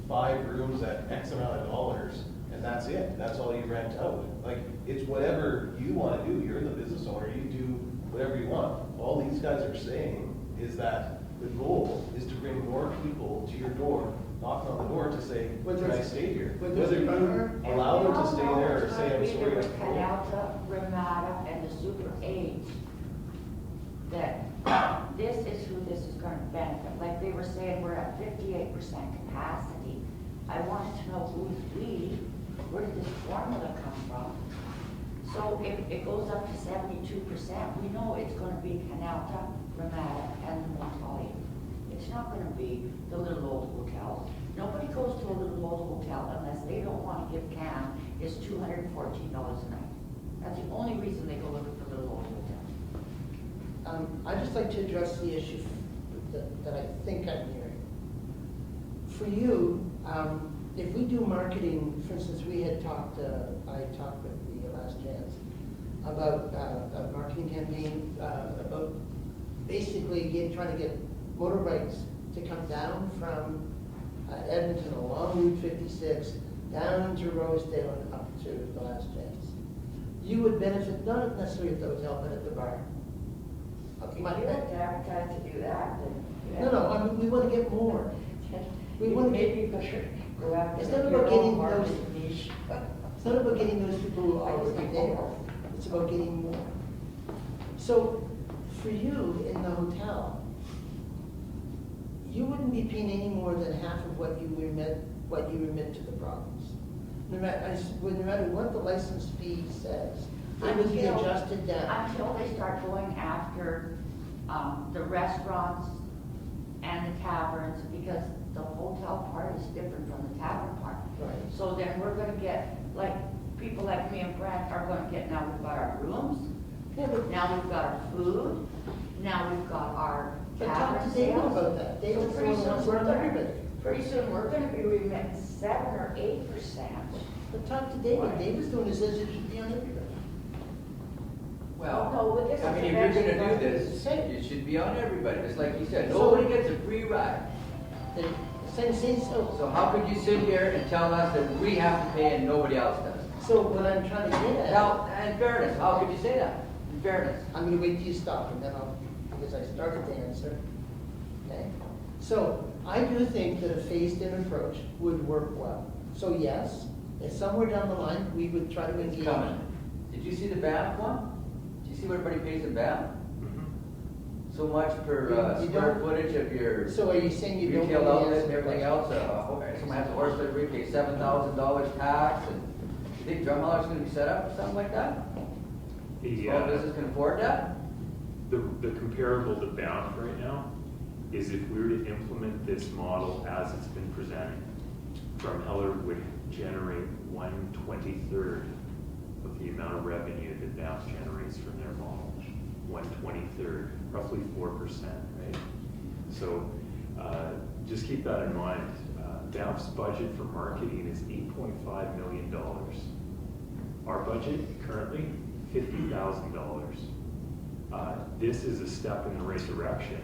5 rooms at X amount of dollars, and that's it. That's all you rent out. Like, it's whatever you want to do. You're the business owner. You do whatever you want. All these guys are saying is that the goal is to bring more people to your door, knocking on the door to say, can I stay here? Whether you allow them to stay there or say, I'm sorry. With Canalta, Ramada, and the Super 8, that this is who this is going to benefit. Like they were saying, we're at 58% capacity. I wanted to know who's we, where did this formula come from? So if it goes up to 72%, we know it's going to be Canalta, Ramada, and the Montalia. It's not going to be the little old hotels. Nobody goes to a little old hotel unless they don't want to give Cam his $214 a night. That's the only reason they go looking for little old hotels. I'd just like to address the issue that I think I'm hearing. For you, if we do marketing, for instance, I talked with the Last Chance about a marketing campaign, about basically trying to get motorbikes to come down from Edmonton along Route 56, down to Rosedale and up to the Last Chance. You would benefit not necessarily at the hotel, but at the bar. If you have to advertise to do that, then. No, I mean, we want to get more. We want to Maybe you could go after. It's not your about own getting market those- niche. It's not about getting those people who are already there. It's about getting more. So, for you in the hotel, you wouldn't be paying any more than half of what you remit to the province. No matter what the license fee says, it would be adjusted down. Until they start going after the restaurants and the taverns, because the hotel part is different from the tavern part. Right. So then we're gonna get, like, people like me and Brent are gonna get, now we've got our rooms, Yeah, but now we've got our food, now we've got our But talk tavern to David sales. about that. So David's the pretty one who soon wants to we're run gonna, everybody. pretty soon we're gonna be remitting 7 or 8%. But talk to David. David's the one who says it should be on everybody. No, Well, with this I mean, if you're intervention, gonna do it's this, same. it should be on everybody, just like you said, So- nobody gets a free ride. So how could you sit here and tell us that we have to pay and nobody else does? So what I'm trying to get at. Now, in fairness, how could you say that? In fairness. I'm gonna wait till you stop and then because I started to answer. Okay? So I do think that a phased-in approach would work well. So yes, if somewhere down the line, we would try to It's engage. coming. Did you see the Banff one? Did you see what everybody pays in Banff? So much per You square don't- footage of your So are you saying you don't? retail really outlet answer and the everything question? else, someone has a horse delivery, pay $7,000 tax, and you think Drumheller's gonna be set up for something like that? Small business can afford that? The comparable to Banff right now is if we were to implement this model as it's been presented, Drumheller would generate 1/23 of the amount of revenue that Banff generates from their model. 1/23, roughly 4%, right? So just keep that in mind. Banff's budget for marketing is $8.5 million. Our budget currently, $50,000. This is a step in the right direction.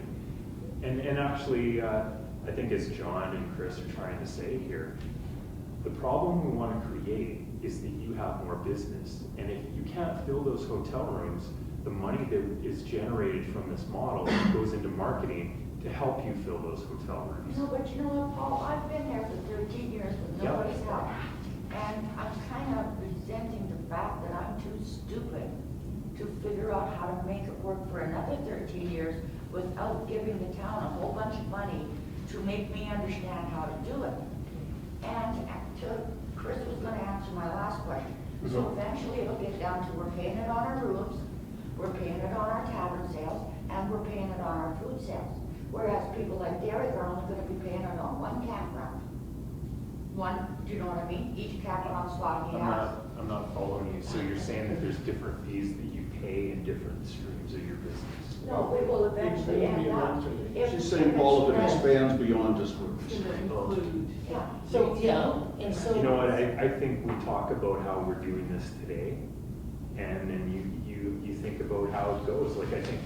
And actually, I think as John and Chris are trying to say here, the problem we want to create is that you have more business. And if you can't fill those hotel rooms, the money that is generated from this model goes into marketing to help you fill those hotel rooms. No, but you know what, Paul, I've been there for 13 years with Yep. nobody's help. And I'm kind of resenting the fact that I'm too stupid to figure out how to make it work for another 13 years without giving the town a whole bunch of money to make me understand how to do it. And Chris was gonna answer my last question. So eventually it'll get down to we're paying it on our rooms, we're paying it on our tavern sales, and we're paying it on our food sales. Whereas people like Derek are only gonna be paying it on one campground. One, do you know what I mean? Each campground slot he has. I'm not following you. So you're saying that there's different fees that you pay in different streams of your business? No, we will eventually end up. if- She's saying, Paul, if it if it's- expands beyond just rooms. Yeah. So, yeah, and so. You know what, I think we talk about how we're doing this today, and then you think about how it goes. Like, I think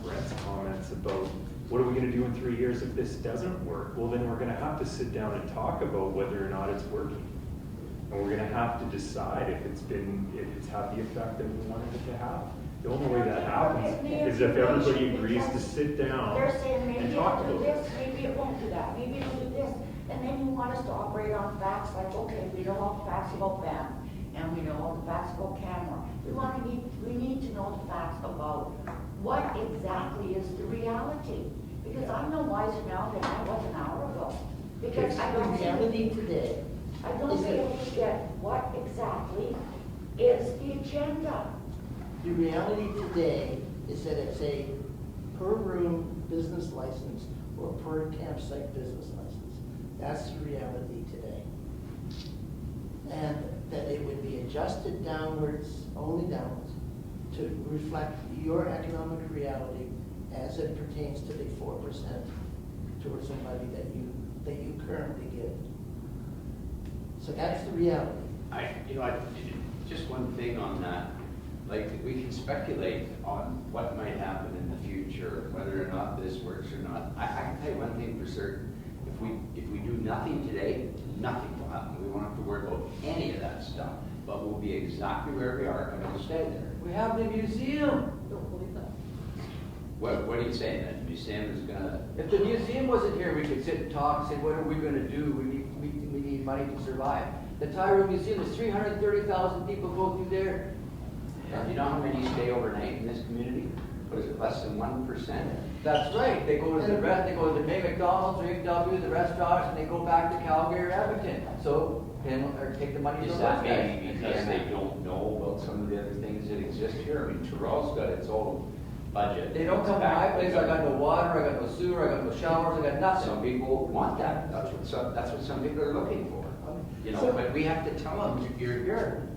Brent's comments about, what are we gonna do in 3 years if this doesn't work? Well, then we're gonna have to sit down and talk about whether or not it's working. And we're gonna have to decide if it's had the effect that we wanted it to have. The only way that happens is if everybody agrees to sit down They're saying maybe and talk it'll do about it. this, maybe it won't do that, maybe it'll do this. And then you want us to operate on facts like, okay, we know all the facts about Banff, and we know all the facts about Canmore. We need to know the facts about what exactly is the reality. Because I'm no wiser now than I was an hour ago. Because I The don't see, reality today I don't is see that- able to get what exactly is the agenda. the reality today is that it's a per room business license or per campsite business license. That's the reality today. and that it would be adjusted downwards, only downwards, to reflect your economic reality as it pertains to the 4% tourism levy that you currently give. So that's the reality. Just one thing on that, like, we can speculate on what might happen in the future, whether or not this works or not. I can tell you one thing for certain, if we do nothing today, nothing will happen. We won't have to worry about any of that stuff, but we'll be exactly where we are, and we'll stay there. We have the museum. Don't believe that. What are you saying, that the museum is gonna? If the museum wasn't here, we could sit and talk, say, what are we gonna do? We need money to survive. The Tyrone Museum, there's 330,000 people go through there. And you know how many stay overnight in this community? What is it, less than 1%? That's right. They go to the they go to the May McDonald's or AW, the restaurants, and they go back to Calgary or Edmonton. So, or take the money to Is the that rest maybe because they don't know about some of the other things that exist here? I mean, Tyrrell's got its own budget. They don't come to my place. I got no water, I got no sewer, I got no showers, I got nothing. Some people want that. That's what some people are looking for. You know, but we have to tell them, you're here,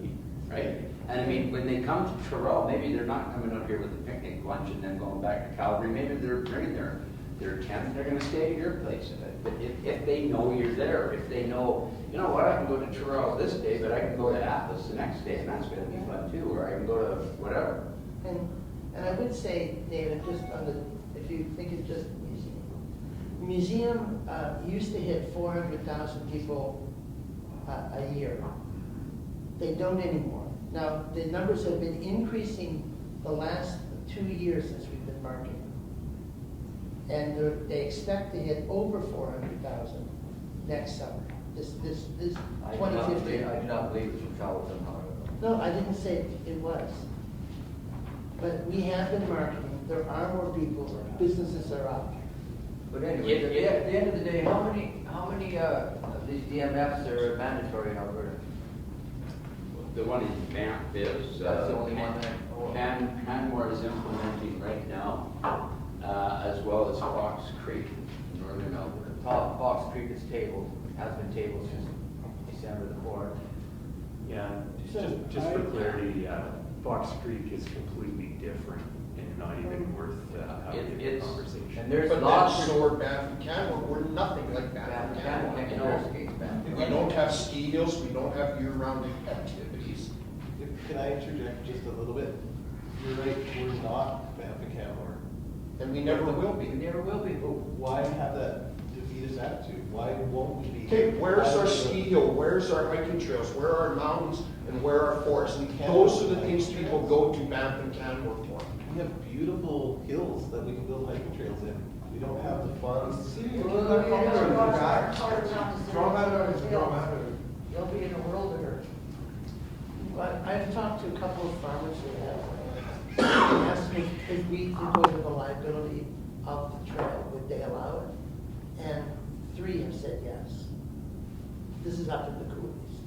right? And I mean, when they come to Tyrrell, maybe they're not coming up here with a picnic lunch and then going back to Calgary. Maybe they're bringing their tent, they're gonna stay at your place. But if they know you're there, if they know, you know what, I can go to Tyrrell this day, but I can go to Atlas the next day, and that's gonna be fun too, or I can go to whatever. And I would say, David, just on the, if you think it's just the museum used to hit 400,000 people a year. They don't anymore. Now, the numbers have been increasing the last 2 years since we've been marking. And they expect to hit over 400,000 next summer, this I 2015. do not believe it's from Travel Drumheller. No, I didn't say it was. But we have been marketing, there are more people, businesses are up. But anyway, at the end of the day, how many of these DMFs are mandatory in Alberta? The one in Banff is. That's the only one there? Canmore is implementing right now, as well as Fox Creek in northern Alberta. Fox Creek is tabled, has been tabled since December the 4th. Yeah, just for clarity, Fox Creek is completely different and not even worth having a It's- conversation. And there's But then lots so are Banff and Canmore, we're nothing like Banff and Canmore. You know, We don't have ski hills, we don't have year-round activities. Can I interject just a little bit? You're right, we're not Banff and Canmore. And we never will we be. never will be. Why have that defeatist attitude? Why won't we be? Okay, where's our ski hill, where's our hiking trails, where are our mountains, and where are our forests? Those are the things people go to Banff and Canmore for. We have beautiful hills that we can build hiking trails in. We don't have the funds. You'll be in a world of hurt. But I've talked to a couple of farmers who have asked me if we could go to the liability of the trail, would they allow it? And 3 have said yes. This is up in the Coolies.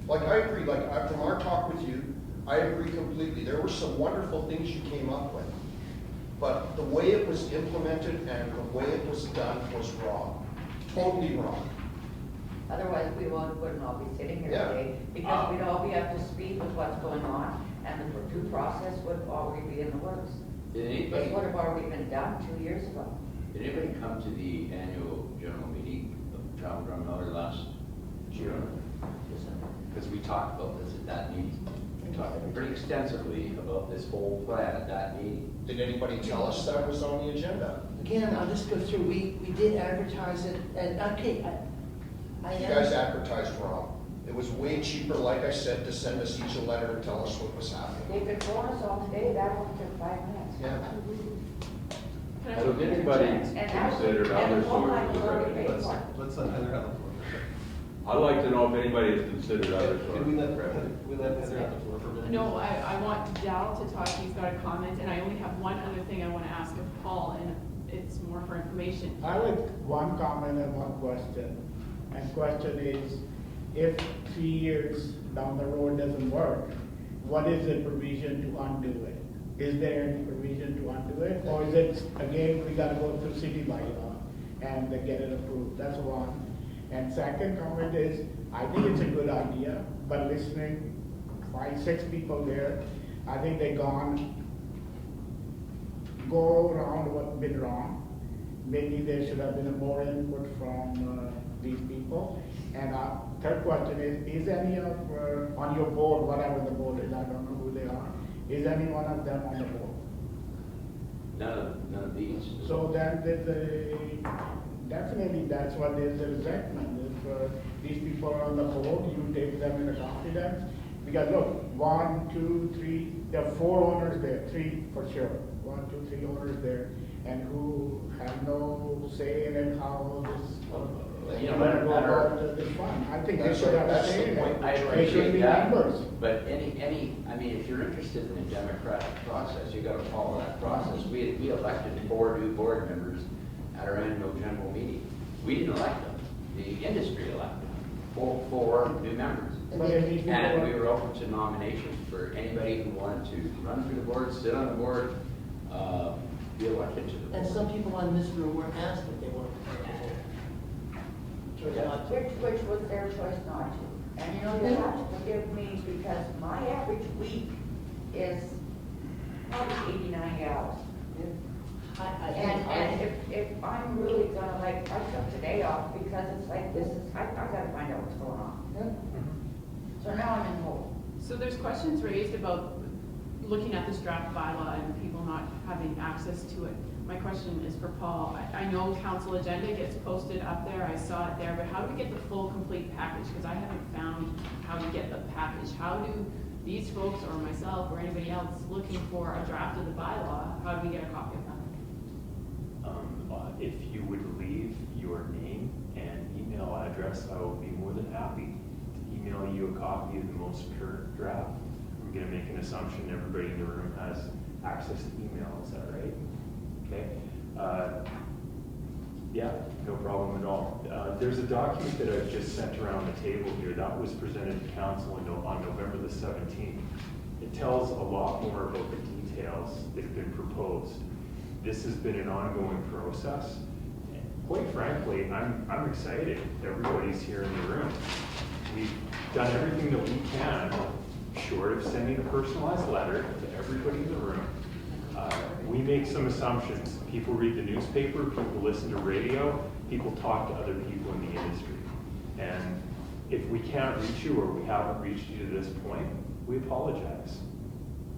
Like, I agree, from our talk with you, I agree completely. There were some wonderful things you came up with. But the way it was implemented and the way it was done was wrong. Totally wrong. Otherwise, we wouldn't all be sitting here Yeah. today, because we'd all be up to speed with what's going on, and the due process would already be in the works. Did This anybody, would have already been done 2 years ago. did anybody come to the annual general meeting of Travel Drumheller last June? Because we talked about this at that meeting. We talked pretty extensively about this whole plan at that meeting. Did anybody tell us that was on the agenda? Again, I'll just go through, we did advertise it, and, okay, I You guys advertised wrong. It was way cheaper, like I said, to send us each a letter and tell us what was happening. They could phone us all today, that only took 5 minutes. Yeah. Can I So did anybody And that was- consider and other the phone line sources was of already revenue? paid for. Let's let Heather have the floor. I'd like to know if anybody has considered other Can we sources let, of revenue. we let Heather have the floor for a minute? No, I want Dal to talk, he's got a comment, and I only have one other thing I want to ask of Paul, and it's more for information. I like one comment and one question. And question is, if 3 years down the road doesn't work, what is the provision to undo it? Is there any provision to undo it? Or is it, again, we gotta go through city bylaw and get it approved? That's one. And second comment is, I think it's a good idea, but listening, 5, 6 people there, I think they go around what's been wrong. Maybe there should have been more input from these people. And third question is any of, on your board, whatever the board is, I don't know who they are, is any one of them on the board? None of these. So then there's definitely that's what there's a resentment. If these people are on the board, you take them in a confidence. Because look, 1, 2, 3, there are 4 owners there, 3 for sure. 1, 2, 3 owners there, and who have no say in it, how this. You know, This fund. I think they That's should right, have a that's say the in point. it. I They should appreciate be that, members. but I mean, if you're interested in a democratic process, you gotta follow that process. We elected 4 new board members at our annual general meeting. We didn't elect them, the industry elected them, 4 new members. But if these people And are- we were open to nominations for anybody who wanted to run for the board, sit on the board, be elected to the board. And some people in this room were asked if they wanted to participate. Chose Yeah. not to. Which was their choice not to. And you know, you have to forgive me because my average week is probably 89 hours. And if I'm really gonna I took today off because it's like, I gotta find out what's going on. So now I'm in hold. So there's questions raised about looking at this draft bylaw and people not having access to it. My question is for Paul. I know council agenda gets posted up there, I saw it there, but how do we get the full complete package? Because I haven't found how to get the package. How do these folks or myself or anybody else looking for a draft of the bylaw, how do we get a copy of that? If you would leave your name and email address, I will be more than happy to email you a copy of the most current draft. I'm gonna make an assumption everybody in the room has access to email, is that right? Okay. Yeah, no problem at all. There's a document that I've just sent around the table here that was presented to council on November the 17th. It tells a lot more about the details that have been proposed. This has been an ongoing process. Quite frankly, I'm excited. Everybody's here in the room. We've done everything that we can, short of sending a personalized letter to everybody in the room. We make some assumptions. People read the newspaper, people listen to radio, people talk to other people in the industry. And if we can't reach you or we haven't reached you to this point, we apologize.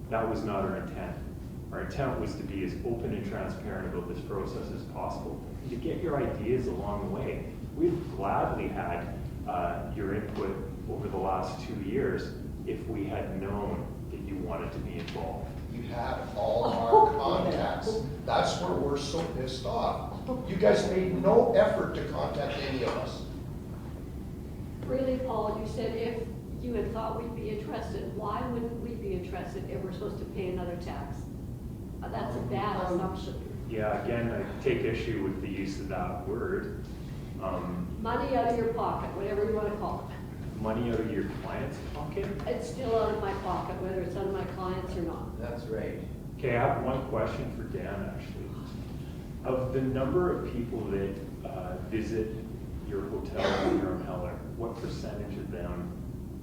That was not our intent. Our intent was to be as open and transparent about this process as possible, and to get your ideas along the way. We've gladly had your input over the last 2 years if we had known that you wanted to be involved. You had all our contacts. That's where we're so pissed off. You guys made no effort to contact any of us. Really, Paul, you said if you had thought we'd be interested, why wouldn't we be interested if we're supposed to pay another tax? That's a bad assumption. Yeah, again, I take issue with the use of that word. Money out of your pocket, whatever you want to call it. Money out of your client's pocket? It's still out of my pocket, whether it's out of my clients or not. That's right. Okay, I have one question for Dan, actually. Of the number of people that visit your hotel in Drumheller, what percentage of them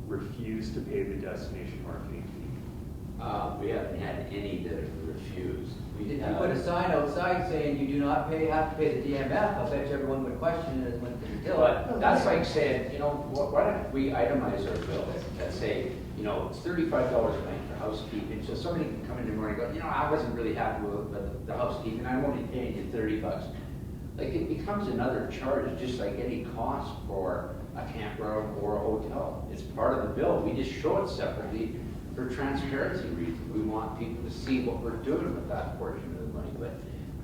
refuse to pay the destination marketing fee? We haven't had any that have refused. We If you have- put a sign outside saying you do not have to pay the DMF, I bet you everyone would question it and went to the till. But that's like saying, you know, why don't we itemize our bills and say, you know, it's $35 a night for housekeeping, so somebody can come in the morning and go, you know, I wasn't really happy with the housekeeping, I'm only paying you $30. Like, it becomes another charge, just like any cost for a campground or a hotel. It's part of the bill, we just show it separately for transparency reasons. We want people to see what we're doing with that portion of the money, but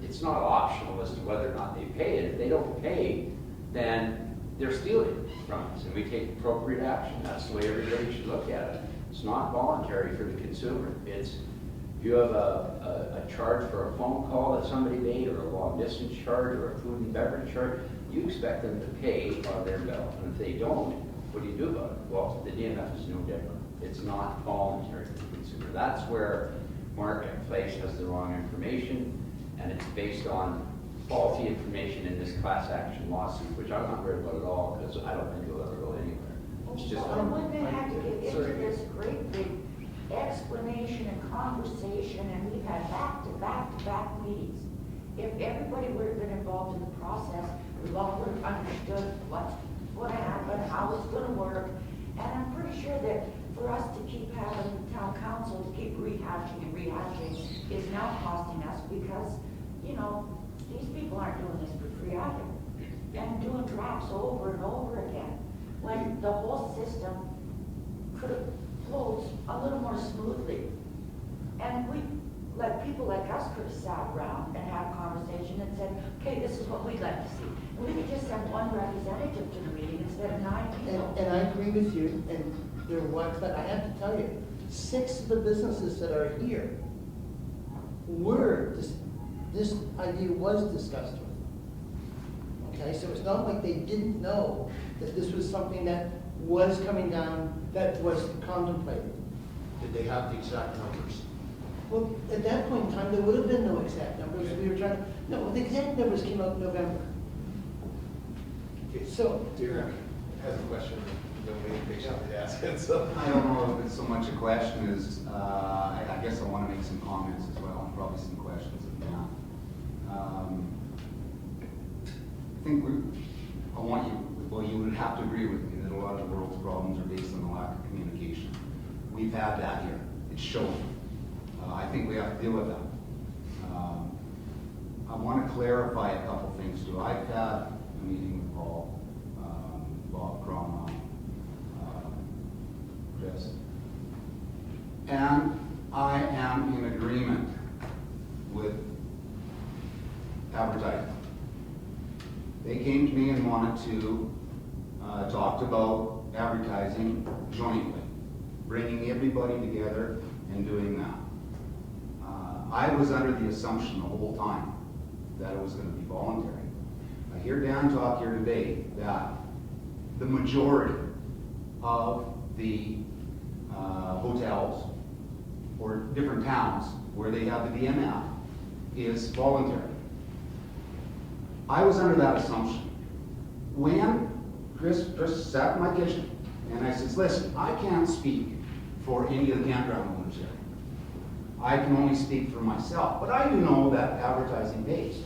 it's not optional as to whether or not they pay it. If they don't pay, then they're stealing from us, and we take appropriate action. That's the way everybody should look at it. It's not voluntary for the consumer. It's, if you have a charge for a phone call that somebody made, or a long distance charge, or a food and beverage charge, you expect them to pay on their bill. And if they don't, what do you do about it? Well, the DMF is no different. It's not voluntary for the consumer. That's where Marketplace has the wrong information, and it's based on faulty information in this class action lawsuit, which I'm not worried about at all, because I don't think it'll ever go anywhere. It's just, Well, I wouldn't have had to get into this great big explanation and conversation, and we've had back-to-back meetings. If everybody would have been involved in the process, we all would have understood what's going to happen, how it's going to work. And I'm pretty sure that for us to keep having the town council to keep rehashing and rehashing is now costing us because, you know, these people aren't doing this for free either. And doing drafts over and over again, when the whole system could have flowed a little more smoothly. And we, like people like us could have sat around and had a conversation and said, okay, this is what we'd like to see. And we could just send one representative to the meeting instead of 9 people. And I agree with you, and there was, but I have to tell you, 6 of the businesses that are here were, this idea was discussed with them. Okay, so it's not like they didn't know that this was something that was coming down, that was contemplated. Did they have the exact numbers? Well, at that point in time, there would have been no exact numbers. We were trying to, no, the exact numbers came out in November. So, Derek has a question, then we patiently ask it, so. I don't know if it's so much a question as, I guess I want to make some comments as well, and probably some questions if you want. I think I want you, well, you would have to agree with me that a lot of the world's problems are based on the lack of communication. We've had that here. It's shown. I think we have to deal with that. I want to clarify a couple things too. I've had a meeting with Paul, Bob Crom, Chris, and I am in agreement with advertising. They came to me and wanted to talk about advertising jointly, bringing everybody together and doing that. I was under the assumption the whole time that it was going to be voluntary. I hear Dan talk here today that the majority of the hotels or different towns where they have the DMF is voluntary. I was under that assumption. When Chris sat in my kitchen and I said, listen, I can't speak for any of the campground owners here. I can only speak for myself, but I do know that advertising pays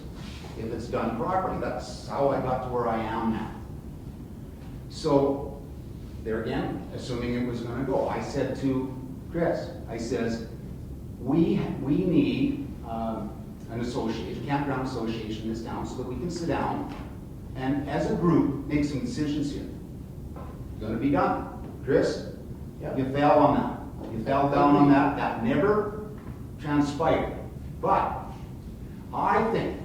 if it's done properly. That's how I got to where I am now. So, there again, assuming it was going to go, I said to Chris, I says, we need an association, campground association in this town so that we can sit down and as a group make some decisions here. Going to be done. Chris, Yep. You fell on that. You fell down on that. That never transpired. But I think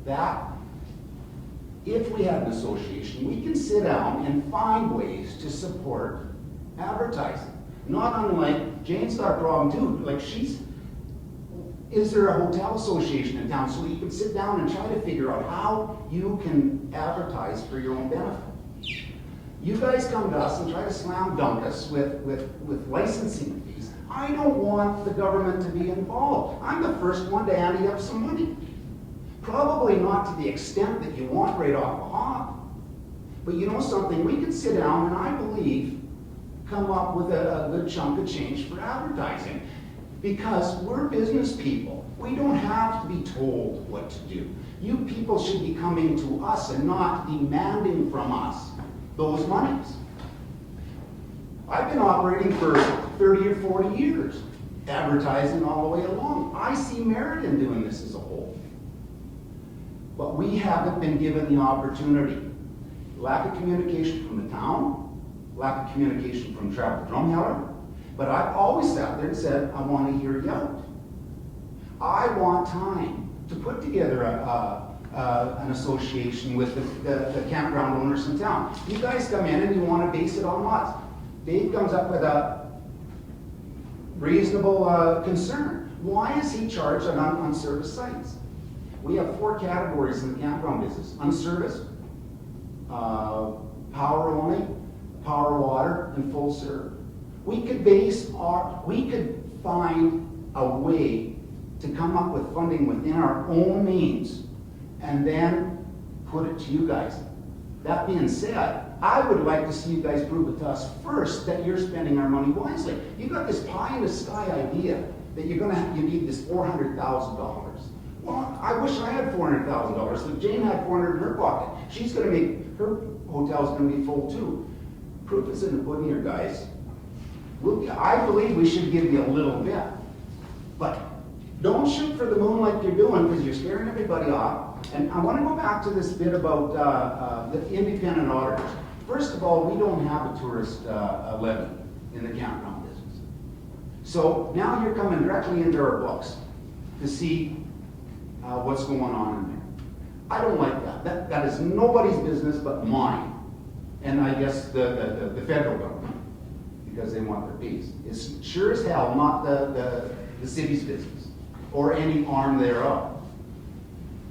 that if we have an association, we can sit down and find ways to support advertising. Not unlike Jane's got a problem too. Like is there a hotel association in town so that you can sit down and try to figure out how you can advertise for your own benefit? You guys come to us and try to slam dunk us with licensing fees. I don't want the government to be involved. I'm the first one to ante up some money. Probably not to the extent that you want right off the hop. But you know something, we could sit down and I believe come up with a good chunk of change for advertising. Because we're business people. We don't have to be told what to do. You people should be coming to us and not demanding from us those monies. I've been operating for 30 or 40 years, advertising all the way along. I see merit in doing this as a whole. But we haven't been given the opportunity. Lack of communication from the town, lack of communication from Travel Drumheller, but I've always sat there and said, I want to hear you out. I want time to put together an association with the campground owners in town. You guys come in and you want to base it on lots. Dave comes up with a reasonable concern. Why is he charged on unserviced sites? We have 4 categories in the campground business. Unserviced, power only, power water, and full serve. We could find a way to come up with funding within our own means and then put it to you guys. That being said, I would like to see you guys prove it to us first that you're spending our money wisely. You got this pie in the sky idea that you need this $400,000. Well, I wish I had $400,000. If Jane had 400 in her pocket, she's going to make, her hotel's going to be full too. Proof is in the pudding here, guys. I believe we should give you a little bit. But don't shoot for the moon like you're doing, because you're scaring everybody off. And I want to go back to this bit about the independent auditors. First of all, we don't have a tourist levy in the campground business. So now you're coming directly into our books to see what's going on in there. I don't like that. That is nobody's business but mine. And I guess the federal government, because they want their piece. It's sure as hell not the city's business or any arm thereof.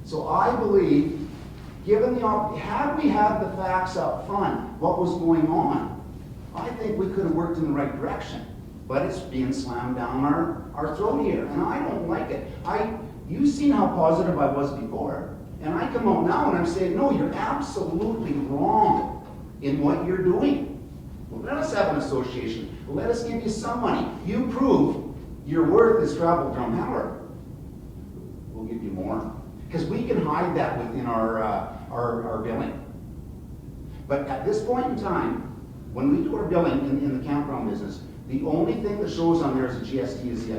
So I believe, given had we had the facts up front, what was going on, I think we could have worked in the right direction. But it's being slammed down our throat here, and I don't like it. You've seen how positive I was before, and I come out now and I'm saying, no, you're absolutely wrong in what you're doing. Well, let us have an association. Let us give you some money. You prove your worth as Travel Drumheller. We'll give you more. Because we can hide that within our billing. But at this point in time, when we do our billing in the campground business, the only thing that shows on there as a GST is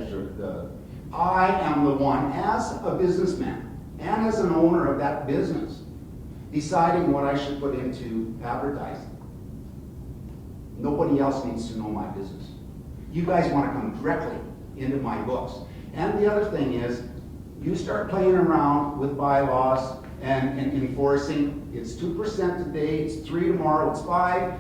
I am the one, as a businessman and as an owner of that business, deciding what I should put into advertising. Nobody else needs to know my business. You guys want to come directly into my books. And the other thing is, you start playing around with bylaws and enforcing, it's 2% today, it's 3 tomorrow, it's 5.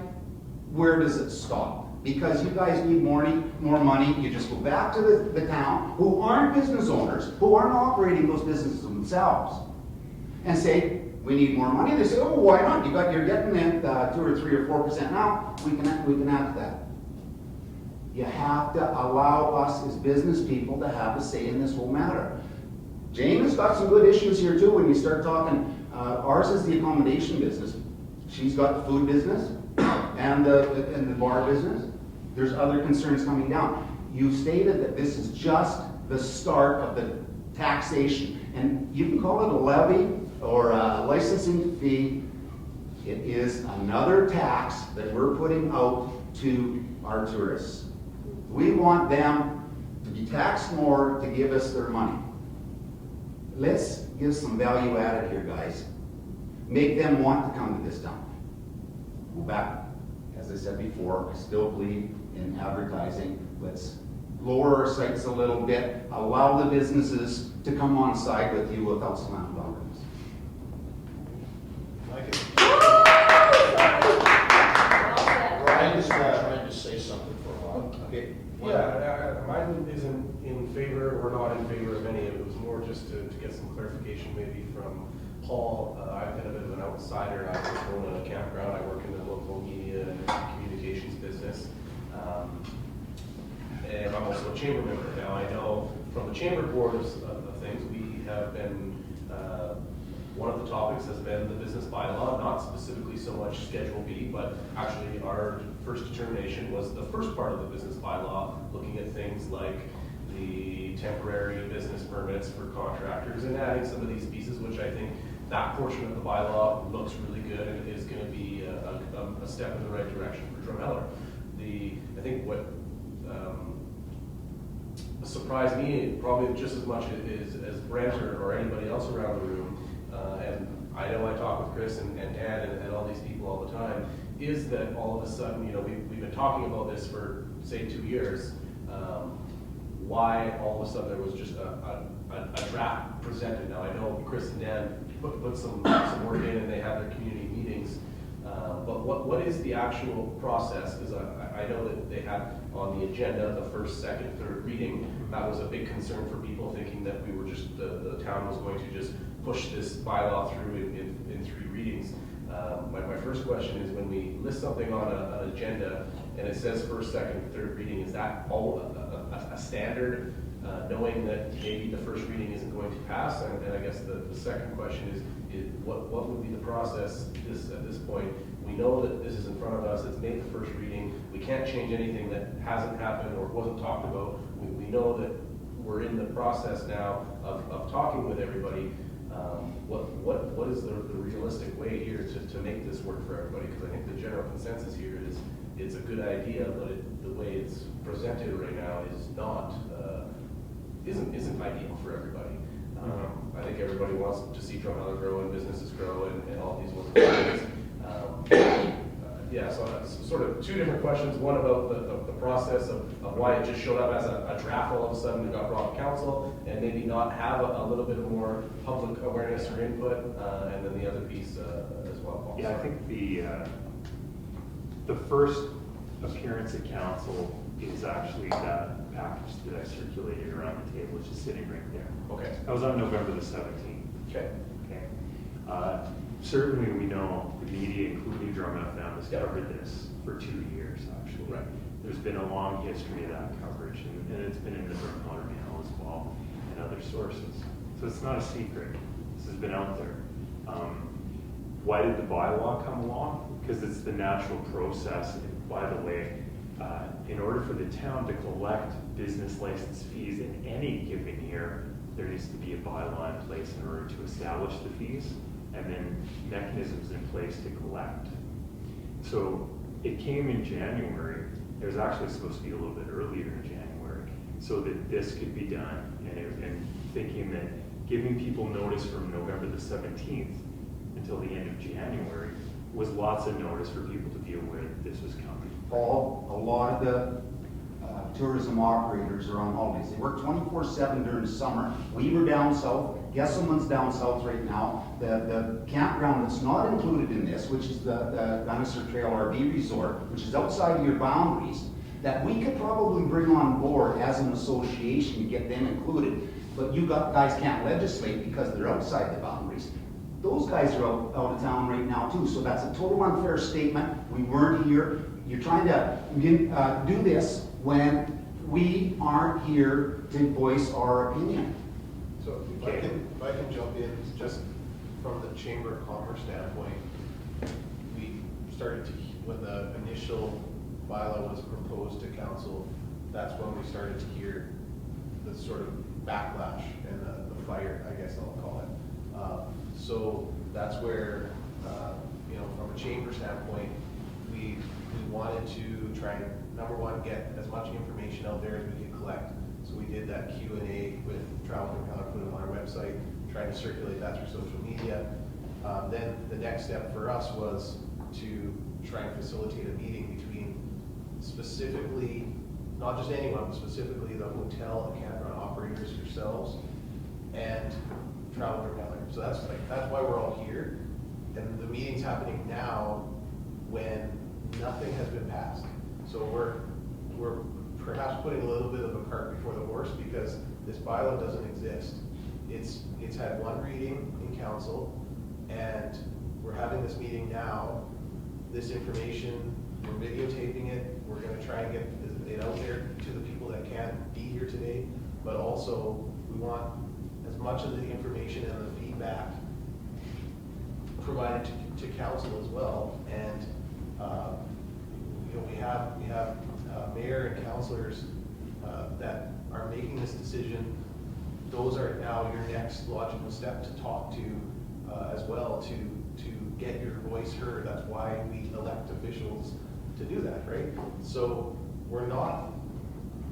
Where does it stop? Because you guys need more money, you just go back to the town, who aren't business owners, who aren't operating those businesses themselves, and say, we need more money. They say, oh, why not? You're getting it 2 or 3 or 4% now, we can add to that. You have to allow us as business people to have a say in this whole matter. Jane has got some good issues here too when you start talking. Ours is the accommodation business. She's got the food business and the bar business. There's other concerns coming down. You stated that this is just the start of the taxation. And you can call it a levy or a licensing fee. It is another tax that we're putting out to our tourists. We want them to be taxed more to give us their money. Let's give some value added here, guys. Make them want to come to this dump. Go back, as I said before, I still believe in advertising. Let's lower our sights a little bit, allow the businesses to come on side with you without slam dunking. Like it. Brian is trying to say something for a while. Okay. Yeah, mine isn't in favor or not in favor of any of it. It was more just to get some clarification maybe from Paul. I've been a bit of an outsider. I just own a campground. I work in the local media and communications business. And I'm also a chamber member. Now I know from the chamber board of things, we have been, one of the topics has been the business bylaw, not specifically so much Schedule B, but actually our first determination was the first part of the business bylaw, looking at things like the temporary business permits for contractors and adding some of these pieces, which I think that portion of the bylaw looks really good and is going to be a step in the right direction for Drumheller. I think what surprised me, probably just as much as Brent or anybody else around the room, and I know I talk with Chris and Dan and all these people all the time, is that all of a sudden, we've been talking about this for, say, 2 years. Why all of a sudden there was just a draft presented? Now, I know Chris and Dan put some work in and they have their community meetings, but what is the actual process? Because I know that they had on the agenda the first, second, third reading. That was a big concern for people, thinking that we were just, the town was going to just push this bylaw through in 3 readings. My first question is, when we list something on an agenda and it says first, second, third reading, is that all a standard knowing that maybe the first reading isn't going to pass, and I guess the second question is what would be the process at this point? We know that this is in front of us, it's made the first reading, we can't change anything that hasn't happened or wasn't talked about. We know that we're in the process now of talking with everybody. What is the realistic way here to make this work for everybody? Because I think the general consensus here is it's a good idea, but the way it's presented right now is not, isn't ideal for everybody. I think everybody wants to see Drumheller grow and businesses grow and all these wonderful things. Yeah, so that's sort of two different questions. One about the process of why it just showed up as a draft all of a sudden and got brought to council, and maybe not have a little bit more public awareness or input, and then the other piece as well, Paul. Yeah, I think the first appearance at council is actually that package that I circulated around the table, which is sitting right there. Okay. That was on November the 17th. Okay. Okay. Certainly we know the media, including Drum FM, has covered this for 2 years, actually. Right. There's been a long history of that coverage, and it's been in the Drumheller Mail as well, and other sources. So it's not a secret. This has been out there. Why did the bylaw come along? Because it's the natural process. And by the way, in order for the town to collect business license fees in any given year, there needs to be a bylaw in place in order to establish the fees, and then mechanisms in place to collect. So it came in January. It was actually supposed to be a little bit earlier in January, so that this could be done, and thinking that giving people notice from November the 17th until the end of January was lots of notice for people to be aware that this was coming. Paul, a lot of the tourism operators are on holidays. They work 24/7 during the summer. We were down south. Gesselman's down south right now. The campground that's not included in this, which is the Gunnisser Trail RV Resort, which is outside of your boundaries, that we could probably bring on board as an association to get them included. But you guys can't legislate because they're outside the boundaries. Those guys are out of town right now too, so that's a total unfair statement. We weren't here. You're trying to do this when we aren't here to voice our opinion. So if I can jump in, just from the Chamber of Commerce standpoint, we started to, when the initial bylaw was proposed to council, that's when we started to hear the sort of backlash and the fire, I guess I'll call it. So that's where, from a chamber standpoint, we wanted to try and, number one, get as much information out there as we could collect. So we did that Q&A with Travel Drumheller, put it on our website, trying to circulate that through social media. Then the next step for us was to try and facilitate a meeting between specifically, not just anyone, but specifically the hotel and campground operators yourselves and Travel Drumheller. So that's why we're all here. And the meeting's happening now when nothing has been passed. So we're perhaps putting a little bit of a cart before the horse, because this bylaw doesn't exist. It's had one reading in council, and we're having this meeting now. This information, we're videotaping it. We're going to try and get it out there to the people that can't be here today, but also we want as much of the information and the feedback provided to council as well. And we have mayor and councilors that are making this decision. Those are now your next logical step to talk to as well, to get your voice heard. That's why we elect officials to do that, right? So we're not,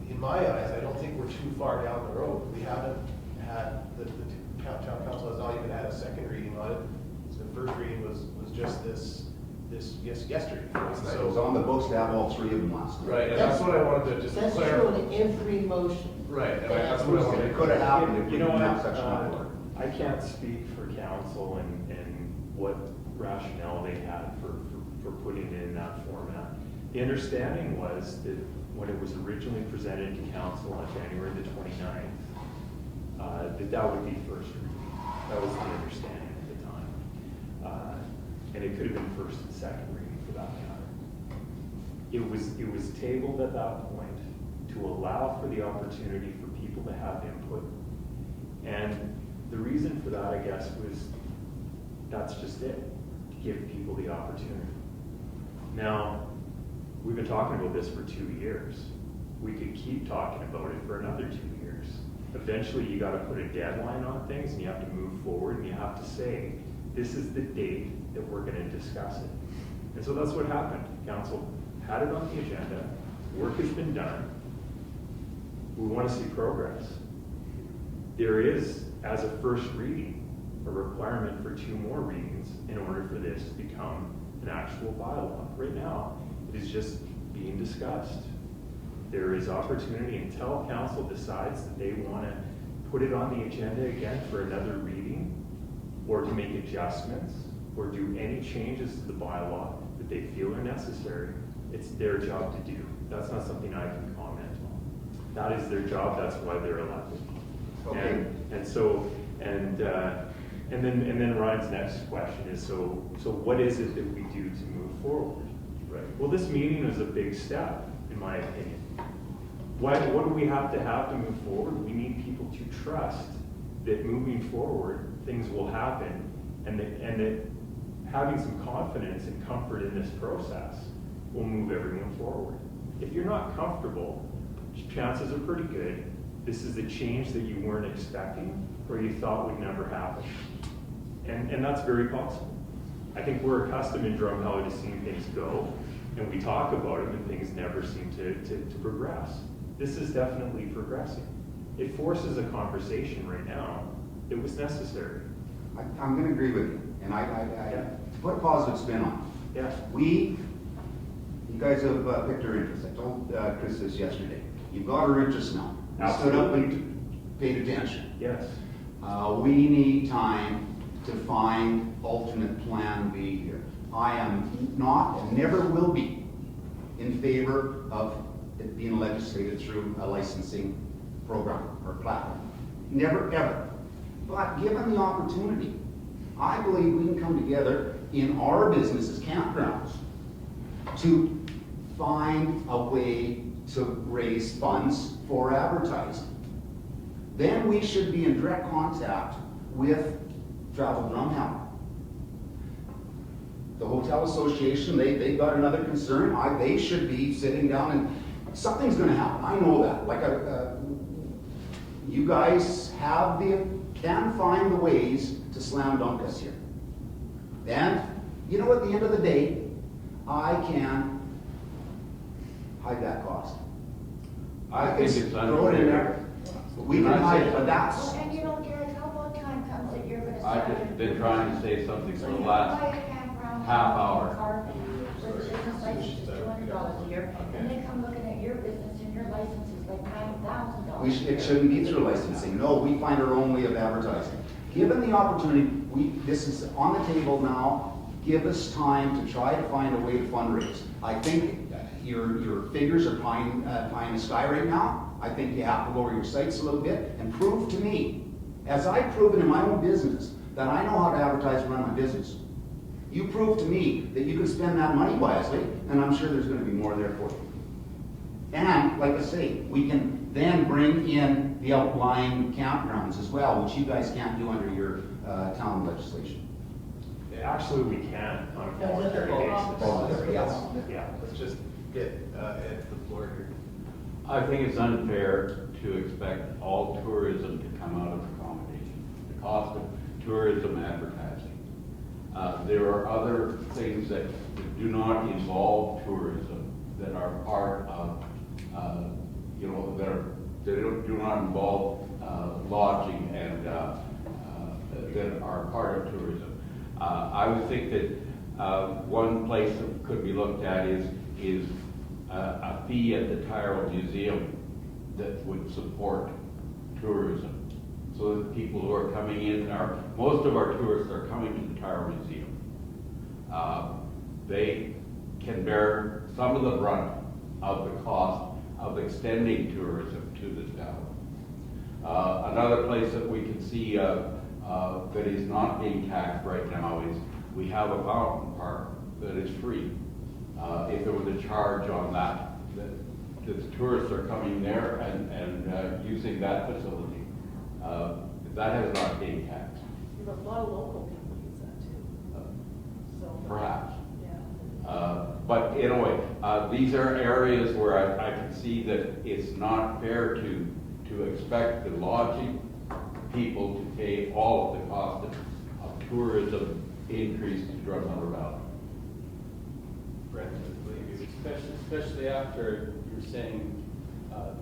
in my eyes, I don't think we're too far down the road. We haven't had, the town council has not even had a second reading on it. So the first reading was just yesterday. So it was on the books to have all three of them last night. Right, and that's what I wanted to just That's clarify. true in every motion. Right, and that's what I wanted It to could have happened if we You know didn't what, have such an order. I can't speak for council and what rationale they had for putting it in that format. The understanding was that when it was originally presented to council on January the 29th, that would be first reading. That was the understanding at the time. And it could have been first and second reading for that matter. It was tabled at that point to allow for the opportunity for people to have input. And the reason for that, I guess, was that's just it, to give people the opportunity. Now, we've been talking about this for 2 years. We could keep talking about it for another 2 years. Eventually, you gotta put a deadline on things, and you have to move forward, and you have to say, this is the date that we're gonna discuss it. And so that's what happened. Council had it on the agenda, work has been done, we wanna see progress. There is, as a first reading, a requirement for 2 more readings in order for this to become an actual bylaw. Right now, it is just being discussed. There is opportunity until council decides that they want to put it on the agenda again for another reading, or to make adjustments, or do any changes to the bylaw that they feel are necessary. It's their job to do. That's not something I can comment on. That is their job, that's why they're elected. Okay. And then Ryan's next question is, so what is it that we do to move forward? Right. Well, this meeting is a big step, in my opinion. What do we have to move forward? We need people to trust that moving forward, things will happen, and that having some confidence and comfort in this process will move everyone forward. If you're not comfortable, chances are pretty good this is a change that you weren't expecting or you thought would never happen. And that's very possible. I think we're accustomed in Drumheller to seeing things go, and we talk about them and things never seem to progress. This is definitely progressing. It forces a conversation right now. It was necessary. I'm going to agree with you, and Yeah. to put a positive spin on it. Yeah. You guys have picked our interest. I told Chris this yesterday. You've got our interest now. You stood up and paid attention. Yes. We need time to find alternate plan B here. I am not and never will be in favor of it being legislated through a licensing program or platform. Never, ever. But given the opportunity, I believe we can come together in our business as campgrounds to find a way to raise funds for advertising. Then we should be in direct contact with Travel Drumheller. The Hotel Association, they've got another concern. They should be sitting down and something's going to happen. I know that. You guys can find the ways to slam dunk us here. And, at the end of the day, I can hide that cost. I think it's throw it in there. We can hide it, but that's. Well, and Derek, how about time comes that you're gonna I've start? just been trying to say something for So the you last buy a campground, half hour. car, where the business license is $200 a year, and they come looking at your business and your license is like $9,000. It shouldn't be through licensing. No, we find our own way of advertising. Given the opportunity, this is on the table now. Give us time to try to find a way to fundraise. I think your figures are pie in the sky right now. I think you have to lower your sights a little bit and prove to me, as I've proven in my own business, that I know how to advertise and run my business. You prove to me that you can spend that money wisely, and I'm sure there's going to be more there for you. And, like I say, we can then bring in the outlying campgrounds as well, which you guys can't do under your town legislation. Actually, we can on a voluntary basis. Yes. Yeah. Let's just get Ed to the floor here. I think it's unfair to expect all tourism to come out of accommodation. The cost of tourism advertising. There are other things that do not involve tourism that are part of, that do not involve lodging and that are part of tourism. I would think that one place that could be looked at is a fee at the Tyrrell Museum that would support tourism. So that people who are coming in, most of our tourists are coming to the Tyrrell Museum. They can bear some of the brunt of the cost of extending tourism to the town. Another place that we can see that is not being taxed right now is we have a fountain park that is free. If there was a charge on that the tourists are coming there and using that facility. That has not been taxed, But a lot of local people use that too. So. perhaps. Yeah. But in a way, these are areas where I can see that it's not fair to expect the lodging people to pay all of the cost of tourism increase to Drumheller Valley. Brent, especially after you were saying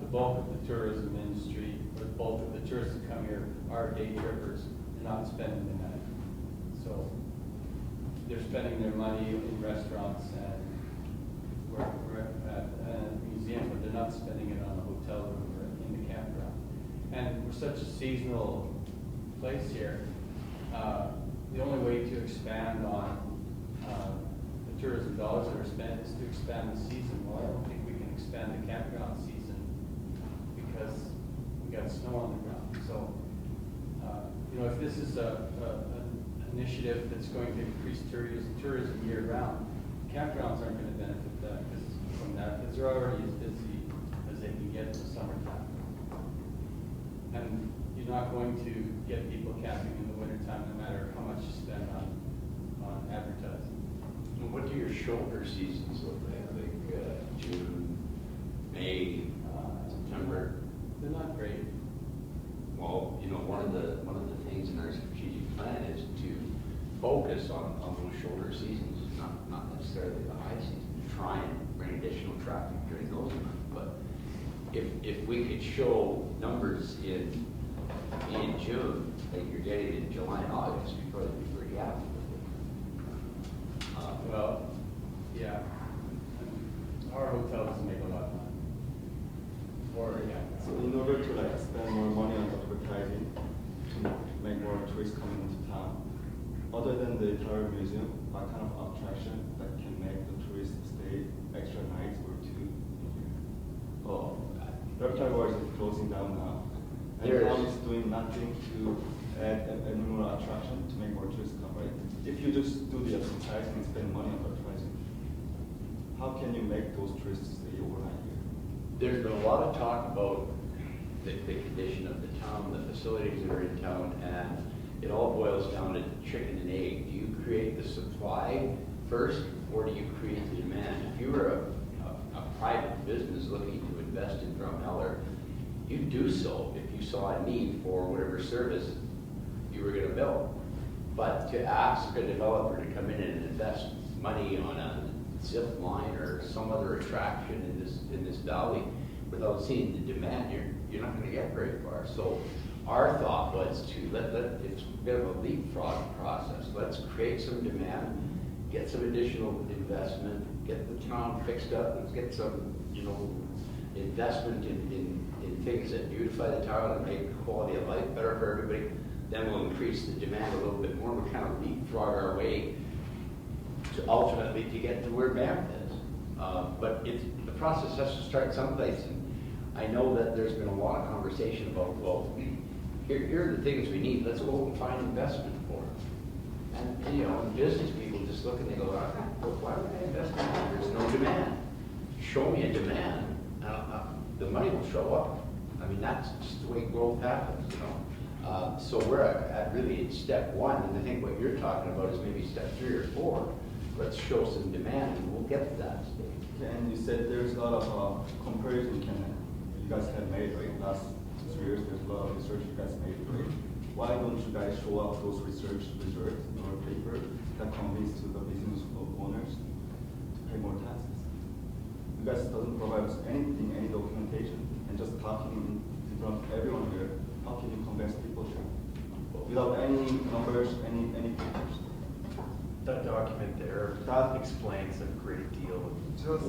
the bulk of the tourism industry, or the bulk of the tourists that come here are day trippers and not spending the night. So they're spending their money in restaurants and we're at a museum, but they're not spending it on a hotel room or in the campground. And we're such a seasonal place here. The only way to expand on the tourism dollars that are spent is to expand the season. Well, I don't think we can expand the campground season because we got snow on the ground. So, if this is an initiative that's going to increase tourism year round, campgrounds aren't going to benefit from that because they're already as busy as they can get in the summertime. And you're not going to get people camping in the wintertime no matter how much you spend on advertising. What do your shoulder seasons look like? Like June, May, September? They're not great. Well, one of the things in our strategic plan is to focus on those shoulder seasons, not necessarily the high season, to try and bring additional traffic during those months. But if we could show numbers in June like you're getting in July and August, we'd probably be pretty happy with it. Well, yeah. Our hotel doesn't make a lot of money. Or, yeah. So in order to spend more money on advertising, to make more tourists coming into town, other than the Travel Museum, what kind of attraction that can make the tourists stay extra nights or two in here? Oh, Reptile World is closing down now. And town is doing nothing to add any more attraction to make more tourists come, right? If you just do the advertising and spend money on advertising, how can you make those tourists stay overnight here? There's been a lot of talk about the condition of the town, the facilities that are in town, and it all boils down to chicken and egg. Do you create the supply first, or do you create the demand? If you were a private business looking to invest in Drumheller, you'd do so if you saw a need for whatever service you were going to build. But to ask a developer to come in and invest money on a zip line or some other attraction in this valley without seeing the demand, you're not going to get very far. So our thought was to it's a bit of a leapfrog process. Let's create some demand, get some additional investment, get the town fixed up, let's get some investment in things that beautify the town and make the quality of life better for everybody. Then we'll increase the demand a little bit more. We'll kind of leapfrog our way to ultimately to get to where Banff is. But the process has to start someplace. And I know that there's been a lot of conversation about, well, here are the things we need. Let's go and find investment for it. And business people just look and they go, well, why would I invest in that? There's no demand. Show me a demand. The money will show up. I mean, that's just the way growth happens, So we're at really step one, and I think what you're talking about is maybe step 3 or 4. Let's show some demand, and we'll get to that stage. Okay, and you said there's a lot of comparison you guys have made, right? Last 2 years, there's a lot of research you guys made, right? Why don't you guys show up those research results in your paper that convince to the business owners to pay more taxes? You guys doesn't provide us anything, any documentation, and just talking in front of everyone here. How can you convince people here? Without any numbers, any pictures. That document there explains a great deal.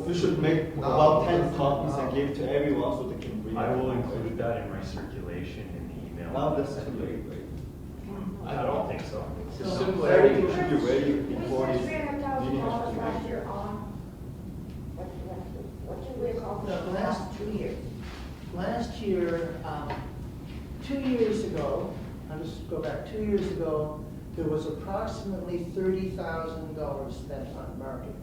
You should make about 10 copies and give to everyone so they can read. I will include that in my circulation in the email. Now that's too late, right? I don't think so. Everything should be ready before this meeting has to be last made. year on, what did we call The last 2 years. Last year, 2 years ago, I'll just go back 2 years ago, there was approximately $30,000 spent on marketing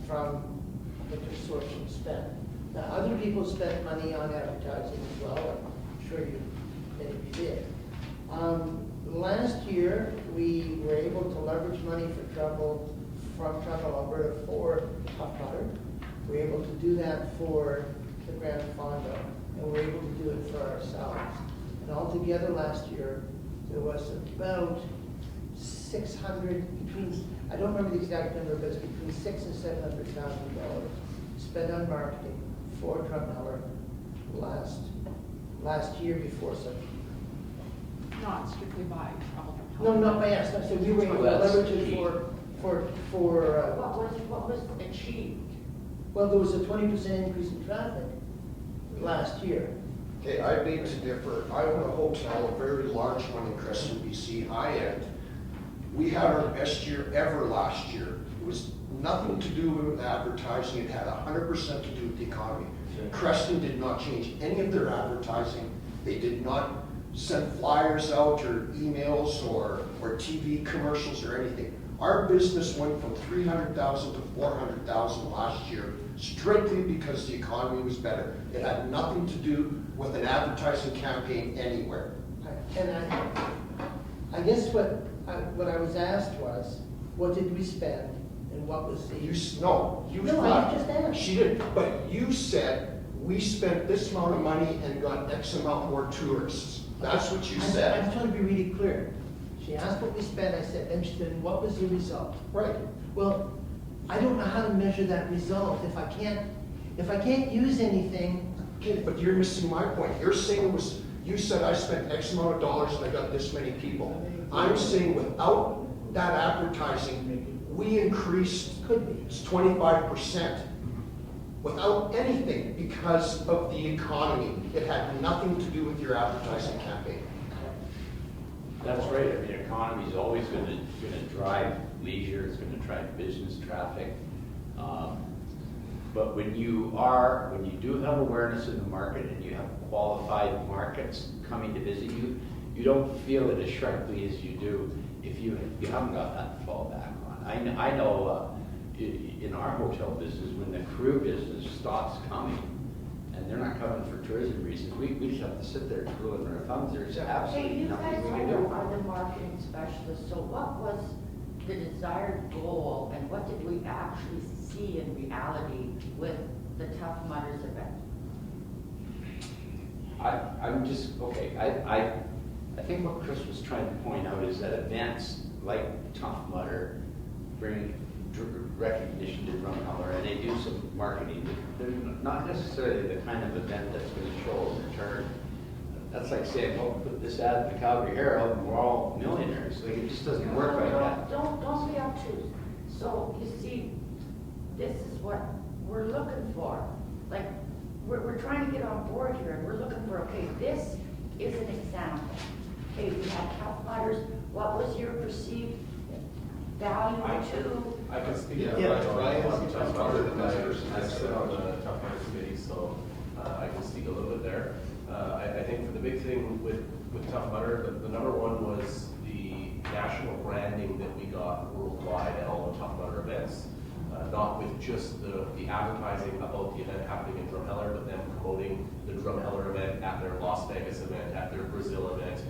from but their source of spend. Now, other people spent money on advertising as well, I'm sure many of you did. Last year, we were able to leverage money from Travel Alberta for Tough Mudder. We were able to do that for the Grand Fondo, and we were able to do it for ourselves. And altogether last year, there was about 600, I don't remember the exact number, but it's between $600,000 and $700,000 spent on marketing for Drumheller last year before such. Not strictly by Travel Drumheller. No, not by us. So we were able to leverage it for What was achieved? well, there was a 20% increase in traffic last year. Okay, I beg to differ. I own a hotel, a very large one in Crescent, BC, high-end. We had our best year ever last year. It was nothing to do with advertising. It had 100% to do with the economy. Crescent did not change any of their advertising. They did not send flyers out or emails or TV commercials or anything. Our business went from 300,000 to 400,000 last year, strictly because the economy was better. It had nothing to do with an advertising campaign anywhere. And I guess what I was asked was, what did we spend and what was the? You No, I just asked. She didn't, but you said, we spent this amount of money and got X amount more tourists. That's what you said. I'm trying to be really clear. She asked what we spent, I said, and she said, what was the result? Right. Well, I don't know how to measure that result if I can't use anything. Okay, but you're missing my point. You're saying you said I spent X amount of dollars and I got this many people. I'm saying without that advertising, we increased 25%. Without anything because of the economy. It had nothing to do with your advertising campaign. That's right. I mean, economy is always going to drive leisure. It's going to drive business traffic. But when you do have awareness in the market and you have qualified markets coming to visit you, you don't feel it as sharply as you do if you haven't got that to fall back on. I know in our hotel business, when the crew business stops coming, and they're not coming for tourism reasons, we just have to sit there twiddling our thumbs. There's Okay, absolutely you nothing guys we can do. are the marketing specialists, so what was the desired goal and what did we actually see in reality with the Tough Mudders event? I think what Chris was trying to point out is that events like Tough Mudder bring recognition to Drumheller, and they do some marketing. They're not necessarily the kind of event that's going to show a return. That's like saying, "Oh, put this ad in the Calgary Herald, and we're all millionaires." Like, it just doesn't work like that. Don't be obtuse. So you see, this is what we're looking for. Like, we're trying to get on board here, and we're looking for, okay, this is an example. Okay, we had Tough Mudders. What was your perceived value to? I can speak Yeah. to Ryan on Tough Mudder, I sit on the Tough Mudder committee, so I can speak a little bit there. I think for the big thing with Tough Mudder, the number one was the national branding that we got worldwide at all the Tough Mudder events. Not with just the advertising about the event happening in Drumheller, but them promoting the Drumheller event at their Las Vegas event, at their Brazil event.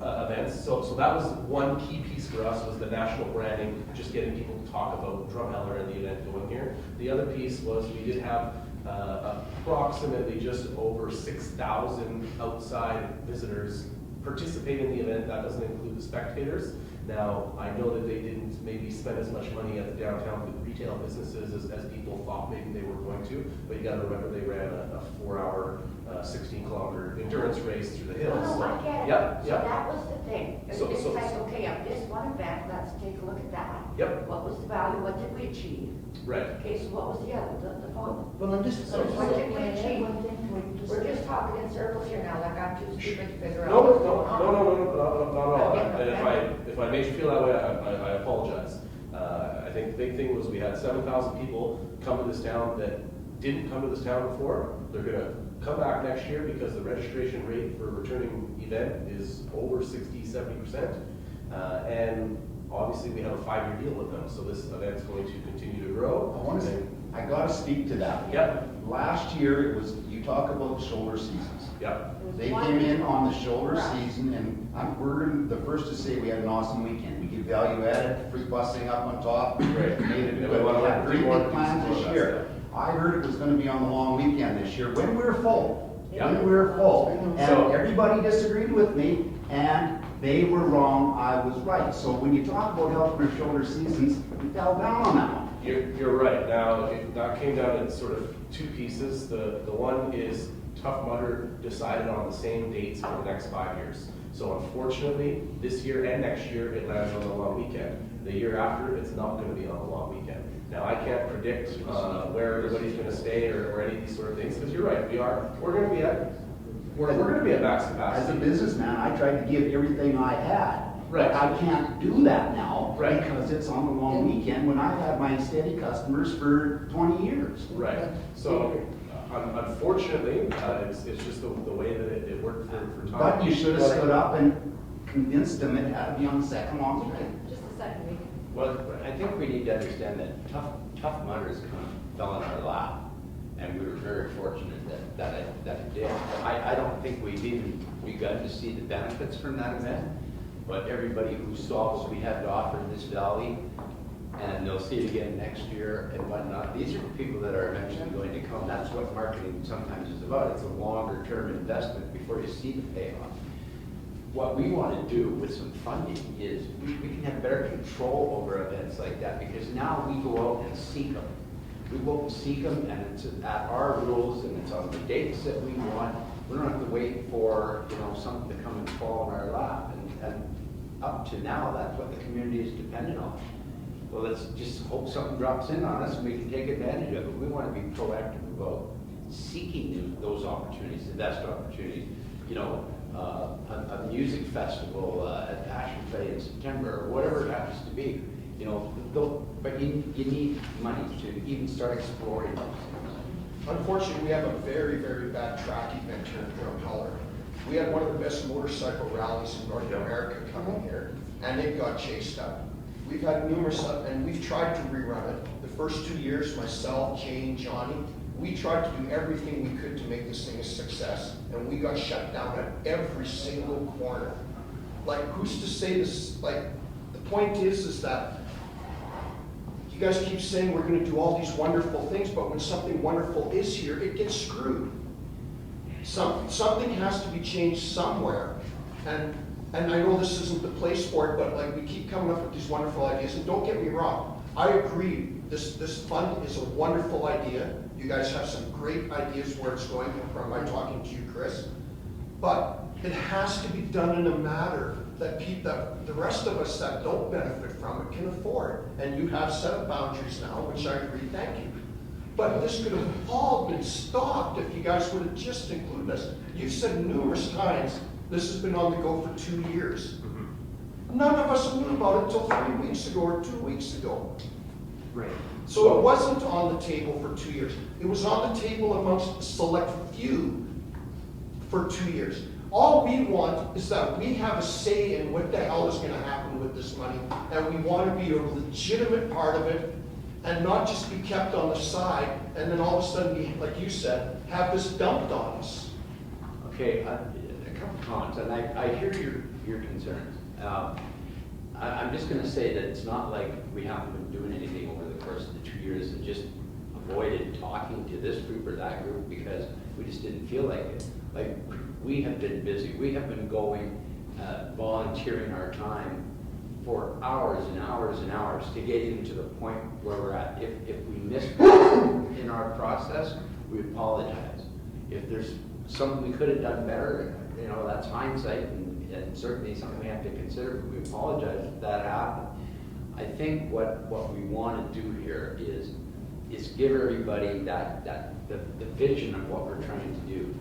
Events. So that was one key piece for us, was the national branding, just getting people to talk about Drumheller and the event going here. The other piece was we did have approximately just over 6,000 outside visitors participate in the event. That doesn't include the spectators. Now, I know that they didn't maybe spend as much money at the downtown retail businesses as people thought maybe they were going to, but you gotta remember they ran a 4-hour, 16-kilometer endurance race through the hills. No, I get it. Yeah, So yeah. that was the thing. It's So- like, okay, on this one event, let's take a look at that. Yep. What was the value? What did we achieve? Right. Okay, so what was the other, the phone? Well, I'm just. What did we achieve? We're just talking in circles here now, like I'm too stupid to figure out No, what's going on. not at all. Okay. And if I made you feel that way, I apologize. I think the big thing was we had 7,000 people come to this town that didn't come to this town before. They're gonna come back next year because the registration rate for a returning event is over 60-70%. And Obviously, we have a 5-year deal with them, so this event's going to continue to grow. I gotta speak to that. Yep. Last year, it was, you talk about shoulder seasons. Yep. They came in on the shoulder season, and we're the first to say we had an awesome weekend. We did value added, free busing up on top. Right. Made it And good. we wanna We had do great more big plans pieces this of year. I heard it was gonna be on the long weekend this year, when we were full. Yeah. When we were full. And So- everybody disagreed with me, and they were wrong, I was right. So when you talk about helping our shoulder seasons, we fell down on that one. You're right. Now, that came down in sort of 2 pieces. The one is Tough Mudder decided on the same dates for the next 5 years. So unfortunately, this year and next year, it lands on the long weekend. The year after, it's not going to be on the long weekend. Now, I can't predict where everybody's going to stay or any of these sort of things, because you're right. We're going to be at max capacity. As a businessman, I tried to give everything I had. Right. But I can't do that now. Right. Because it's on the long weekend when I've had my steady customers for 20 years. Right. So, unfortunately, it's just the way that it worked for Tom. But you should have stood up and convinced them it had to be on the second long weekend. Just a second, we can. Well, I think we need to understand that Tough Mudders kind of fell in our lap, and we were very fortunate that it did. I don't think we've even begun to see the benefits from that event, but everybody who saw what we had to offer in this valley, and they'll see it again next year and whatnot, these are the people that are eventually going to come. That's what marketing sometimes is about. It's a longer term investment before you see the payoff. What we want to do with some funding is we can have better control over events like that, because now we go out and seek them. We go out and seek them, and it's at our rules, and it's on the dates that we want. We don't have to wait for, something to come and fall in our lap. And up to now, that's what the community is dependent on. Well, let's just hope something drops in on us and we can take advantage of it. We want to be proactive about seeking those opportunities, the best opportunities. A music festival at Passion Play in September, or whatever it happens to be. But you need money to even start exploring those things. Unfortunately, we have a very, very bad track event here in Drumheller. We had one of the best motorcycle rallies in North America coming here, and it got chased up. We've had numerous, and we've tried to rerun it. The first 2 years, myself, Jane, Johnny, we tried to do everything we could to make this thing a success, and we got shut down at every single corner. Like, who's to say this? Like, the point is that you guys keep saying we're going to do all these wonderful things, but when something wonderful is here, it gets screwed. Something has to be changed somewhere, and I know this isn't the place for it, but like, we keep coming up with these wonderful ideas, and don't get me wrong, I agree, this fund is a wonderful idea. You guys have some great ideas where it's going from. I'm talking to you, Chris, but it has to be done in a manner that the rest of us that don't benefit from it can afford. And you have set up boundaries now, which I agree, thank you. But this could have all been stopped if you guys would have just included us. You've said numerous times, this has been on the go for 2 years. None of us knew about it until 3 weeks ago or 2 weeks ago. Right. So it wasn't on the table for 2 years. It was on the table amongst a select few for 2 years. All we want is that we have a say in what the hell is going to happen with this money, and we want to be a legitimate part of it, and not just be kept on the side, and then all of a sudden, like you said, have this dumped on us. Okay, a couple comments, and I hear your concerns. I'm just going to say that it's not like we haven't been doing anything over the course of the 2 years and just avoided talking to this group or that group because we just didn't feel like it. Like, we have been busy. We have been going, volunteering our time for hours and hours and hours to get even to the point where we're at. If we missed in our process, we apologize. If there's something we could have done better, that's hindsight and certainly something we have to consider, but we apologize if that happened. I think what we want to do here is give everybody the vision of what we're trying to do.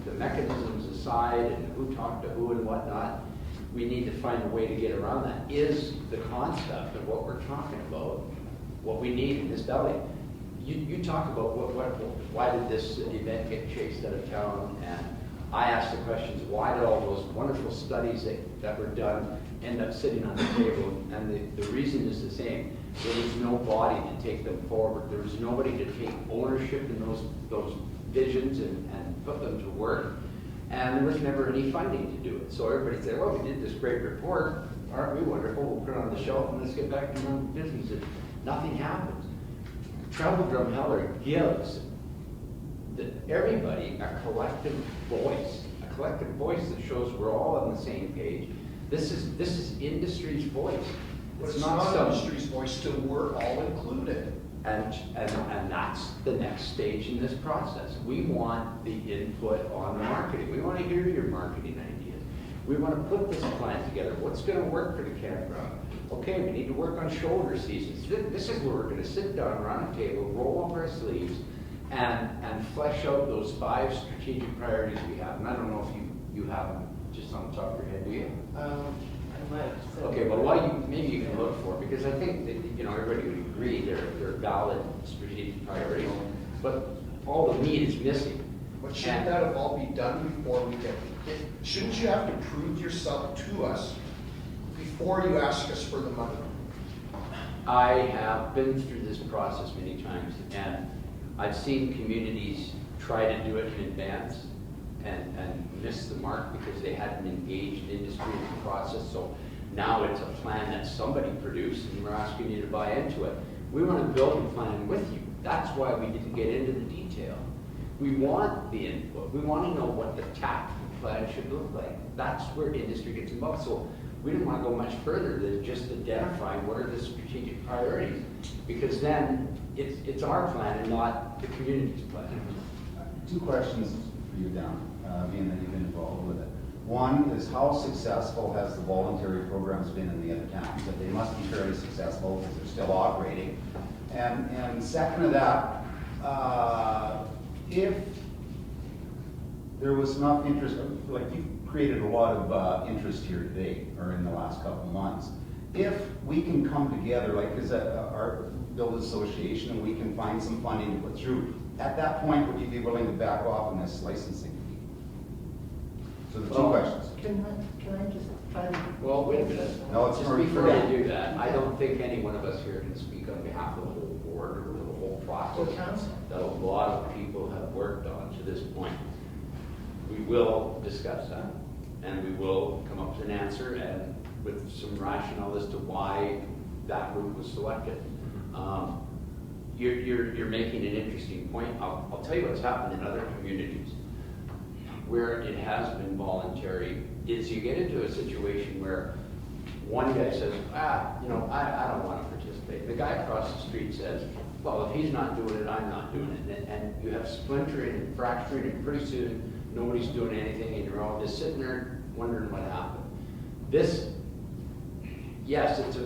The mechanisms aside and who talked to who and whatnot, we need to find a way to get around that. Is the concept of what we're talking about what we need in this valley? You talk about why did this event get chased out of town, and I ask the questions, why did all those wonderful studies that were done end up sitting on the table? And the reason is the same. There was no body to take them forward. There was nobody to take ownership in those visions and put them to work. And there was never any funding to do it. So everybody said, well, we did this great report. Aren't we wonderful? We'll put it on the shelf and let's get back to running business. And nothing happens. Travel Drumheller gives everybody a collective voice that shows we're all on the same page. This is industry's voice. But it's not industry's voice till we're all included. And that's the next stage in this process. We want the input on the marketing. We want to hear your marketing ideas. We want to put this plan together. What's going to work for the campground? Okay, we need to work on shoulder seasons. This is where we're going to sit down around a table, roll up our sleeves, and flesh out those 5 strategic priorities we have. And I don't know if you have them just on the top of your head, do you? I might. Okay, well, maybe you can look for it, because I think that, everybody would agree they're valid strategic priorities, but all the meat is missing. But shouldn't that have all be done before we get, shouldn't you have to prove yourself to us before you ask us for the money? I have been through this process many times, and I've seen communities try to do it in advance and miss the mark because they hadn't engaged industry in the process. So now it's a plan that somebody produced and we're asking you to buy into it. We want to build a plan with you. That's why we didn't get into the detail. We want the input. We want to know what the tactical plan should look like. That's where industry gets involved. So we didn't want to go much further than just identifying what are the strategic priorities, because then it's our plan and not the community's plan. 2 questions for you, Dan, being that you've been involved with it. One is, how successful has the voluntary programs been in the other towns? That they must be fairly successful because they're still operating. And second to that, if there was enough interest, like you've created a lot of interest here today, or in the last couple of months, if we can come together, like as our build association, and we can find some funding to put through, at that point, would you be willing to back off on this licensing fee? So the 2 questions. Can I just find? Well, wait a minute. No, it's just before you do that, I don't think any one of us here can speak on behalf of the whole board or the whole process that a lot of people have worked on to this point. We will discuss that, and we will come up with an answer and with some rationale as to why that route was selected. You're making an interesting point. I'll tell you what's happened in other communities where it has been voluntary, is you get into a situation where one guy says, I don't want to participate. The guy across the street says, well, if he's not doing it, I'm not doing it. And you have splintering and fracturing, and pretty soon nobody's doing anything, and you're all just sitting there wondering what happened. This, yes, it's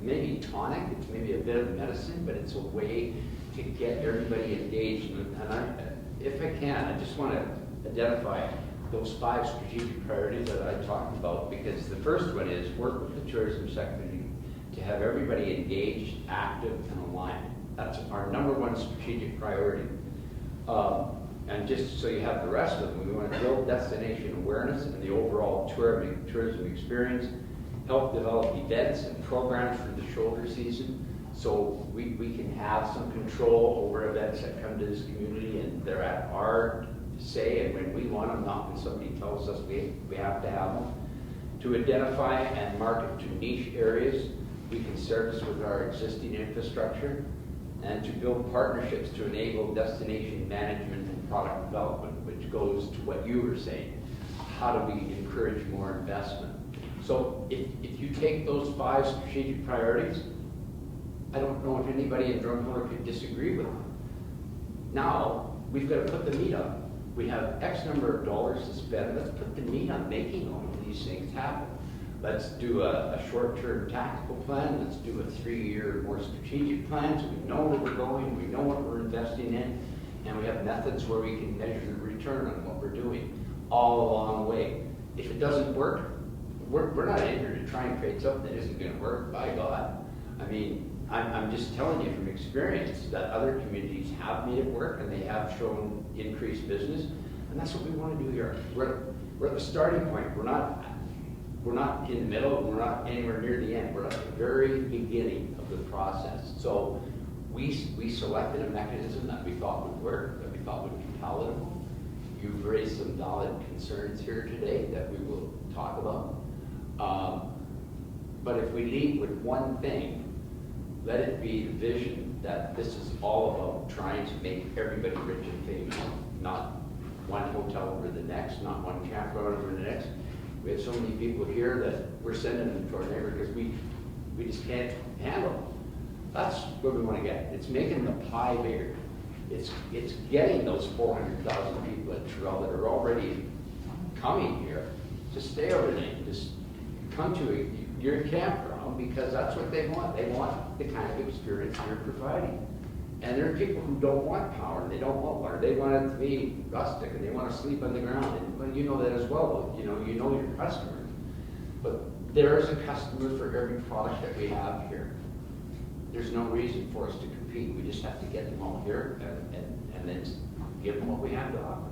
maybe tonic, it's maybe a bit of medicine, but it's a way to get everybody engaged. And if I can, I just want to identify those 5 strategic priorities that I talked about, because the first one is work with the tourism sector to have everybody engaged, active, and aligned. That's our #1 strategic priority. And just so you have the rest of them, we want to build destination awareness and the overall tourism experience, help develop events and programs for the shoulder season, so we can have some control over events that come to this community, and they're at our say and when we want them, not when somebody tells us we have to have them. To identify and market to niche areas we can service with our existing infrastructure, and to build partnerships to enable destination management and product development, which goes to what you were saying. How do we encourage more investment? So if you take those 5 strategic priorities, I don't know if anybody in Drumheller could disagree with them. Now, we've got to put the meat on. We have X number of dollars to spend. Let's put the meat on making all of these things happen. Let's do a short-term tactical plan. Let's do a 3-year more strategic plan, so we know where we're going, we know what we're investing in, and we have methods where we can measure the return on what we're doing all along the way. If it doesn't work, we're not in here to try and create something that isn't going to work, by God. I mean, I'm just telling you from experience that other communities have made it work and they have shown increased business. And that's what we want to do here. We're at the starting point. We're not in the middle, we're not anywhere near the end. We're at the very beginning of the process. So we selected a mechanism that we thought would work, that we thought would be palatable. You've raised some valid concerns here today that we will talk about. But if we lead with one thing, let it be the vision that this is all about trying to make everybody rich and famous, not one hotel over the next, not one campground over the next. We have so many people here that we're sending them to our neighbor because we just can't handle them. That's where we want to get. It's making the pie bigger. It's getting those 400,000 people at Travel that are already coming here to stay overnight. Just come to your campground because that's what they want. They want the kind of experience you're providing. And there are people who don't want power and they don't want water. They want it to be rustic and they want to sleep on the ground. And well, you know that as well. You know your customers. But there is a customer for every product that we have here. There's no reason for us to compete. We just have to get them all here and then give them what we have to offer.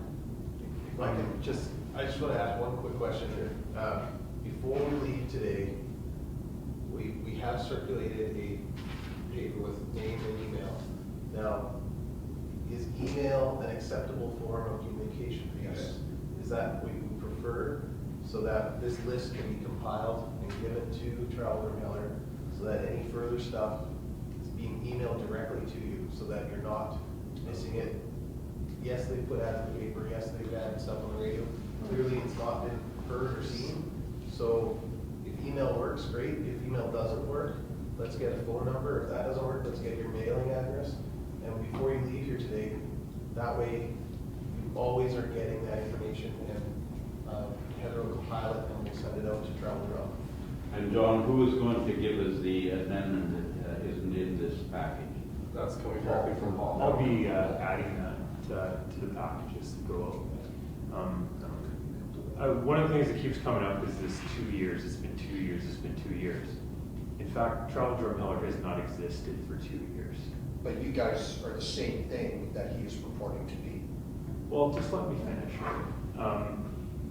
I just want to ask one quick question here. Before we leave today, we have circulated a paper with name and email. Now, is email an acceptable form of communication for you guys? Is that what you would prefer, so that this list can be compiled and given to Travel Drumheller, so that any further stuff is being emailed directly to you, so that you're not missing it? Yes, they put ads in the paper, yes, they've had stuff on the radio. Clearly, it's not been heard or seen. So if email works, great. If email doesn't work, let's get a phone number. If that doesn't work, let's get your mailing address. And before you leave here today, that way you always are getting that information, and Heather will compile it and we'll send it out to Travel Drum. And John, who is going to give us the amendment that isn't in this package? That's coming directly from Paul. I'll be adding that to the packages that go out. One of the things that keeps coming up is this 2 years. It's been 2 years. It's been 2 years. In fact, Travel Drumheller has not existed for 2 years. But you guys are the same thing that he is purporting to be. Well, just let me finish.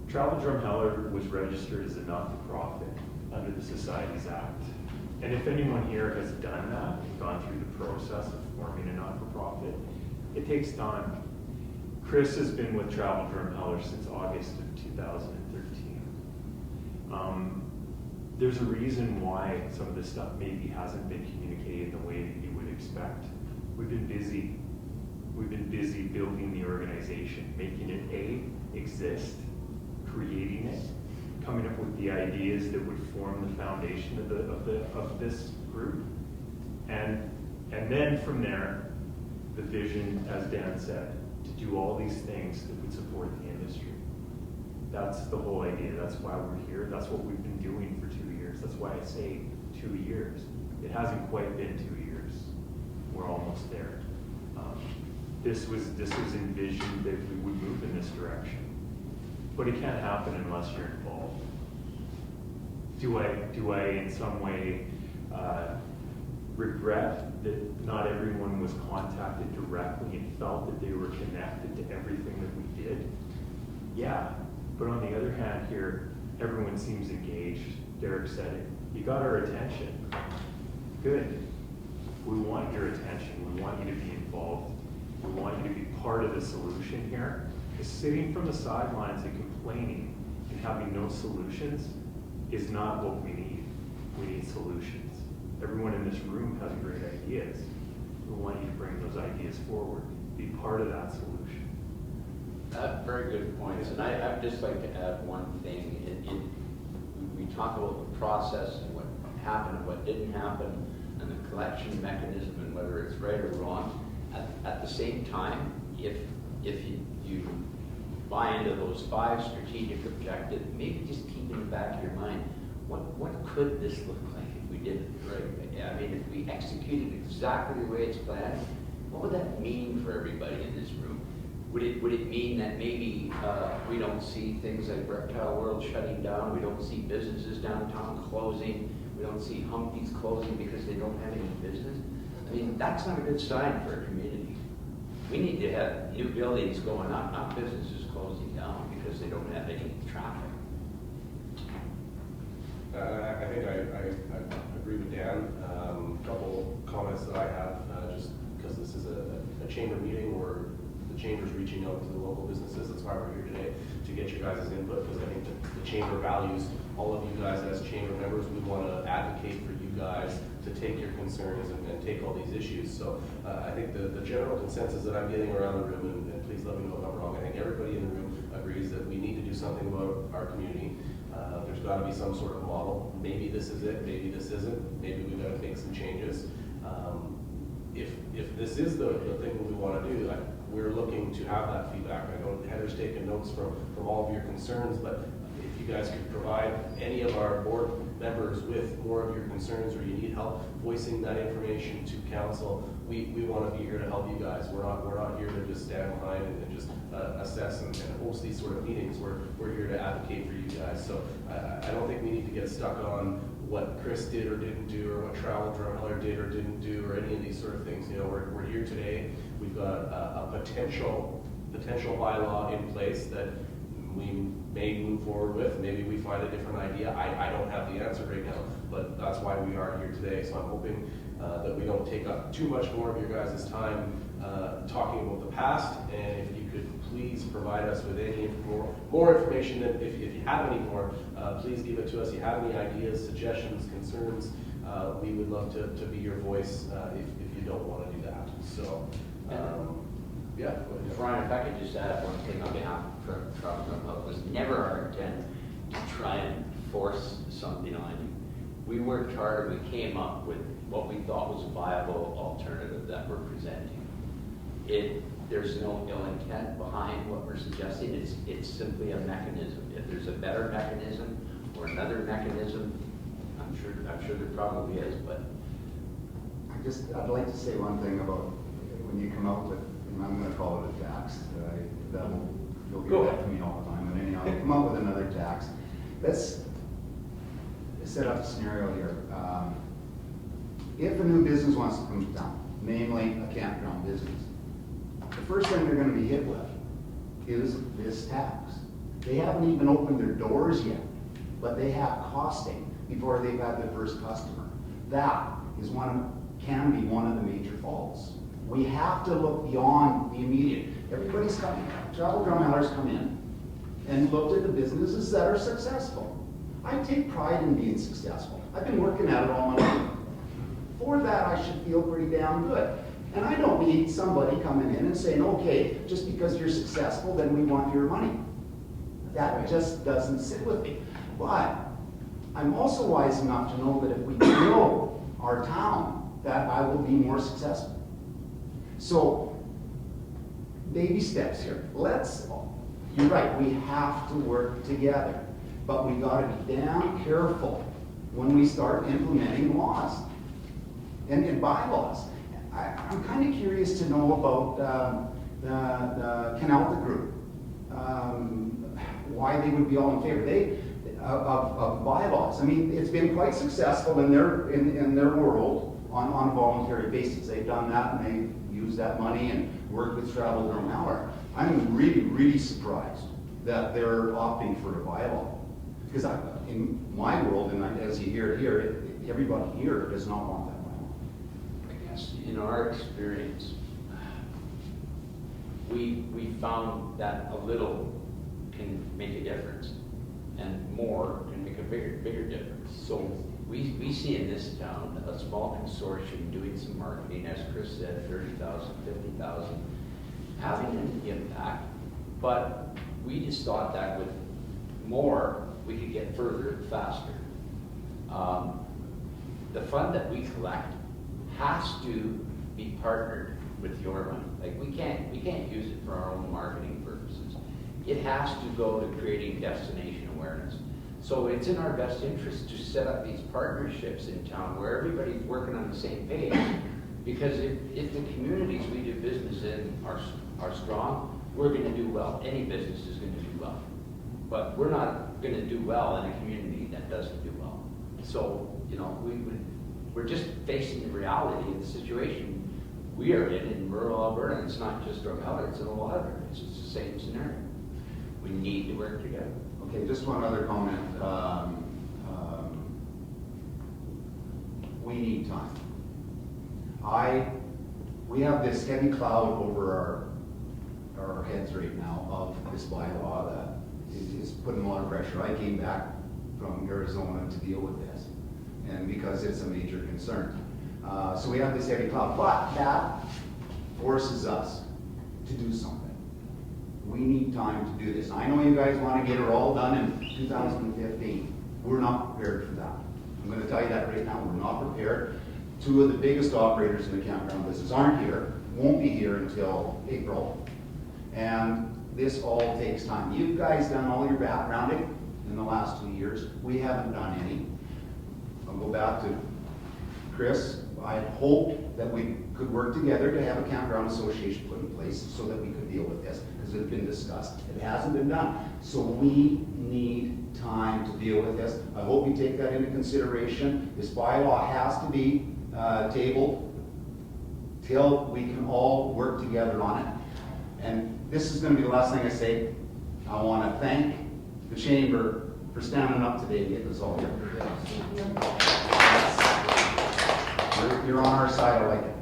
Travel Drumheller was registered as a not-for-profit under the Societies Act. And if anyone here has done that, gone through the process of forming a not-for-profit, it takes time. Chris has been with Travel Drumheller since August of 2013. There's a reason why some of this stuff maybe hasn't been communicated in the way that you would expect. We've been busy. We've been busy building the organization, making it exist, creating it, coming up with the ideas that would form the foundation of this group, and then from there, the vision, as Dan said, to do all these things that would support the industry. That's the whole idea. That's why we're here. That's what we've been doing for 2 years. That's why I say 2 years. It hasn't quite been 2 years. We're almost there. This was envisioned that we would move in this direction, but it can't happen unless you're involved. Do I in some way regret that not everyone was contacted directly and felt that they were connected to everything that we did? Yeah, but on the other hand here, everyone seems engaged. Derek said it. You got our attention. Good. We want your attention. We want you to be involved. We want you to be part of the solution here. Because sitting from the sidelines and complaining and having no solutions is not what we need. We need solutions. Everyone in this room has great ideas. We want you to bring those ideas forward. Be part of that solution. Very good points. And I'd just like to add one thing. We talk about the process and what happened and what didn't happen and the collection mechanism and whether it's right or wrong. At the same time, if you buy into those 5 strategic objectives, maybe just keep in the back of your mind, what could this look like if we did it right? I mean, if we executed exactly the way it's planned, what would that mean for everybody in this room? Would it mean that maybe we don't see things like Reptile World shutting down, we don't see businesses downtown closing, we don't see Humpty's closing because they don't have any business? I mean, that's not a good sign for a community. We need to have new buildings going up, not businesses closing down because they don't have any traffic. I think I agree with Dan. Couple comments that I have, just because this is a chamber meeting where the chamber's reaching out to the local businesses. That's why we're here today, to get your guys' input, because I think that the chamber values all of you guys as chamber members. We want to advocate for you guys to take your concerns and take all these issues. So I think the general consensus that I'm getting around the room, and please let me know if I'm wrong, I think everybody in the room agrees that we need to do something about our community. There's got to be some sort of model. Maybe this is it, maybe this isn't, maybe we've got to make some changes. If this is the thing that we want to do, we're looking to have that feedback. I know Heather's taken notes from all of your concerns, but if you guys could provide any of our board members with more of your concerns, or you need help voicing that information to council, we want to be here to help you guys. We're not here to just stand behind and just assess and host these sort of meetings. We're here to advocate for you guys. So I don't think we need to get stuck on what Chris did or didn't do, or what Travel Drumheller did or didn't do, or any of these sort of things. You know, we're here today. We've got a potential bylaw in place that we may move forward with. Maybe we find a different idea. I don't have the answer right now, but that's why we are here today. So I'm hoping that we don't take up too much more of your guys' time talking about the past, and if you could please provide us with any more information. That if you have any more, please give it to us. If you have any ideas, suggestions, concerns, we would love to be your voice if you don't want to do that. So, yeah. Brian, if I could just add one thing on behalf of Travel Drumheller, it was never our intent to try and force something on you. We worked hard and we came up with what we thought was a viable alternative that we're presenting. There's no ill intent behind what we're suggesting. It's simply a mechanism. If there's a better mechanism or another mechanism, I'm sure there probably is, but I'd like to say one thing about when you come out with, and I'm going to call it a tax. You'll get that from me all the time. But anyhow, you come up with another tax. Let's set up a scenario here. If a new business wants to come to town, namely a campground business, the first thing they're going to be hit with is this tax. They haven't even opened their doors yet, but they have costing before they've had their first customer. That is can be one of the major faults. We have to look beyond the immediate. Everybody's coming. Travel Drumheller's come in and looked at the businesses that are successful. I take pride in being successful. I've been working at it all my life. For that, I should feel pretty damn good. And I don't need somebody coming in and saying, okay, just because you're successful, then we want your money. That just doesn't sit with me. But I'm also wise enough to know that if we grow our town, that I will be more successful. So, baby steps here. You're right, we have to work together. But we gotta be damn careful when we start implementing laws and bylaws. I'm kind of curious to know about the Canalta Group, why they would be all in favor of bylaws. I mean, it's been quite successful in their world on a voluntary basis. They've done that and they've used that money and worked with Travel Drumheller. I'm really, really surprised that they're opting for a bylaw. Because in my world, and as you hear here, everybody here does not want that bylaw. I guess in our experience, we found that a little can make a difference, and more can make a bigger difference. So we see in this town a small consortium doing some marketing, as Chris said, 30,000, 50,000, having an impact. But we just thought that with more, we could get further faster. The fund that we collect has to be partnered with your money. Like we can't use it for our own marketing purposes. It has to go to creating destination awareness. So it's in our best interest to set up these partnerships in town where everybody's working on the same page. Because if the communities we do business in are strong, we're going to do well. Any business is going to do well. But we're not going to do well in a community that doesn't do well. So, you know, we're just facing the reality of the situation we are in rural Alberta. And it's not just Drumheller, it's in a lot of areas. It's the same scenario. We need to work together. Okay, just one other comment. We need time. We have this heavy cloud over our heads right now of this bylaw that is putting a lot of pressure. I came back from Arizona to deal with this, and because it's a major concern. So we have this heavy cloud, but that forces us to do something. We need time to do this. I know you guys want to get it all done in 2015. We're not prepared for that. I'm going to tell you that right now. We're not prepared. Two of the biggest operators in the campground business aren't here, won't be here until April. And this all takes time. You guys done all your backgrounding in the last 2 years. We haven't done any. I'll go back to Chris. I hope that we could work together to have a campground association put in place so that we could deal with this, because it had been discussed. It hasn't been done. So we need time to deal with this. I hope you take that into consideration. This bylaw has to be tabled till we can all work together on it. And this is going to be the last thing I say. I want to thank the chamber for standing up today and getting us all here. You're on our side, I like it.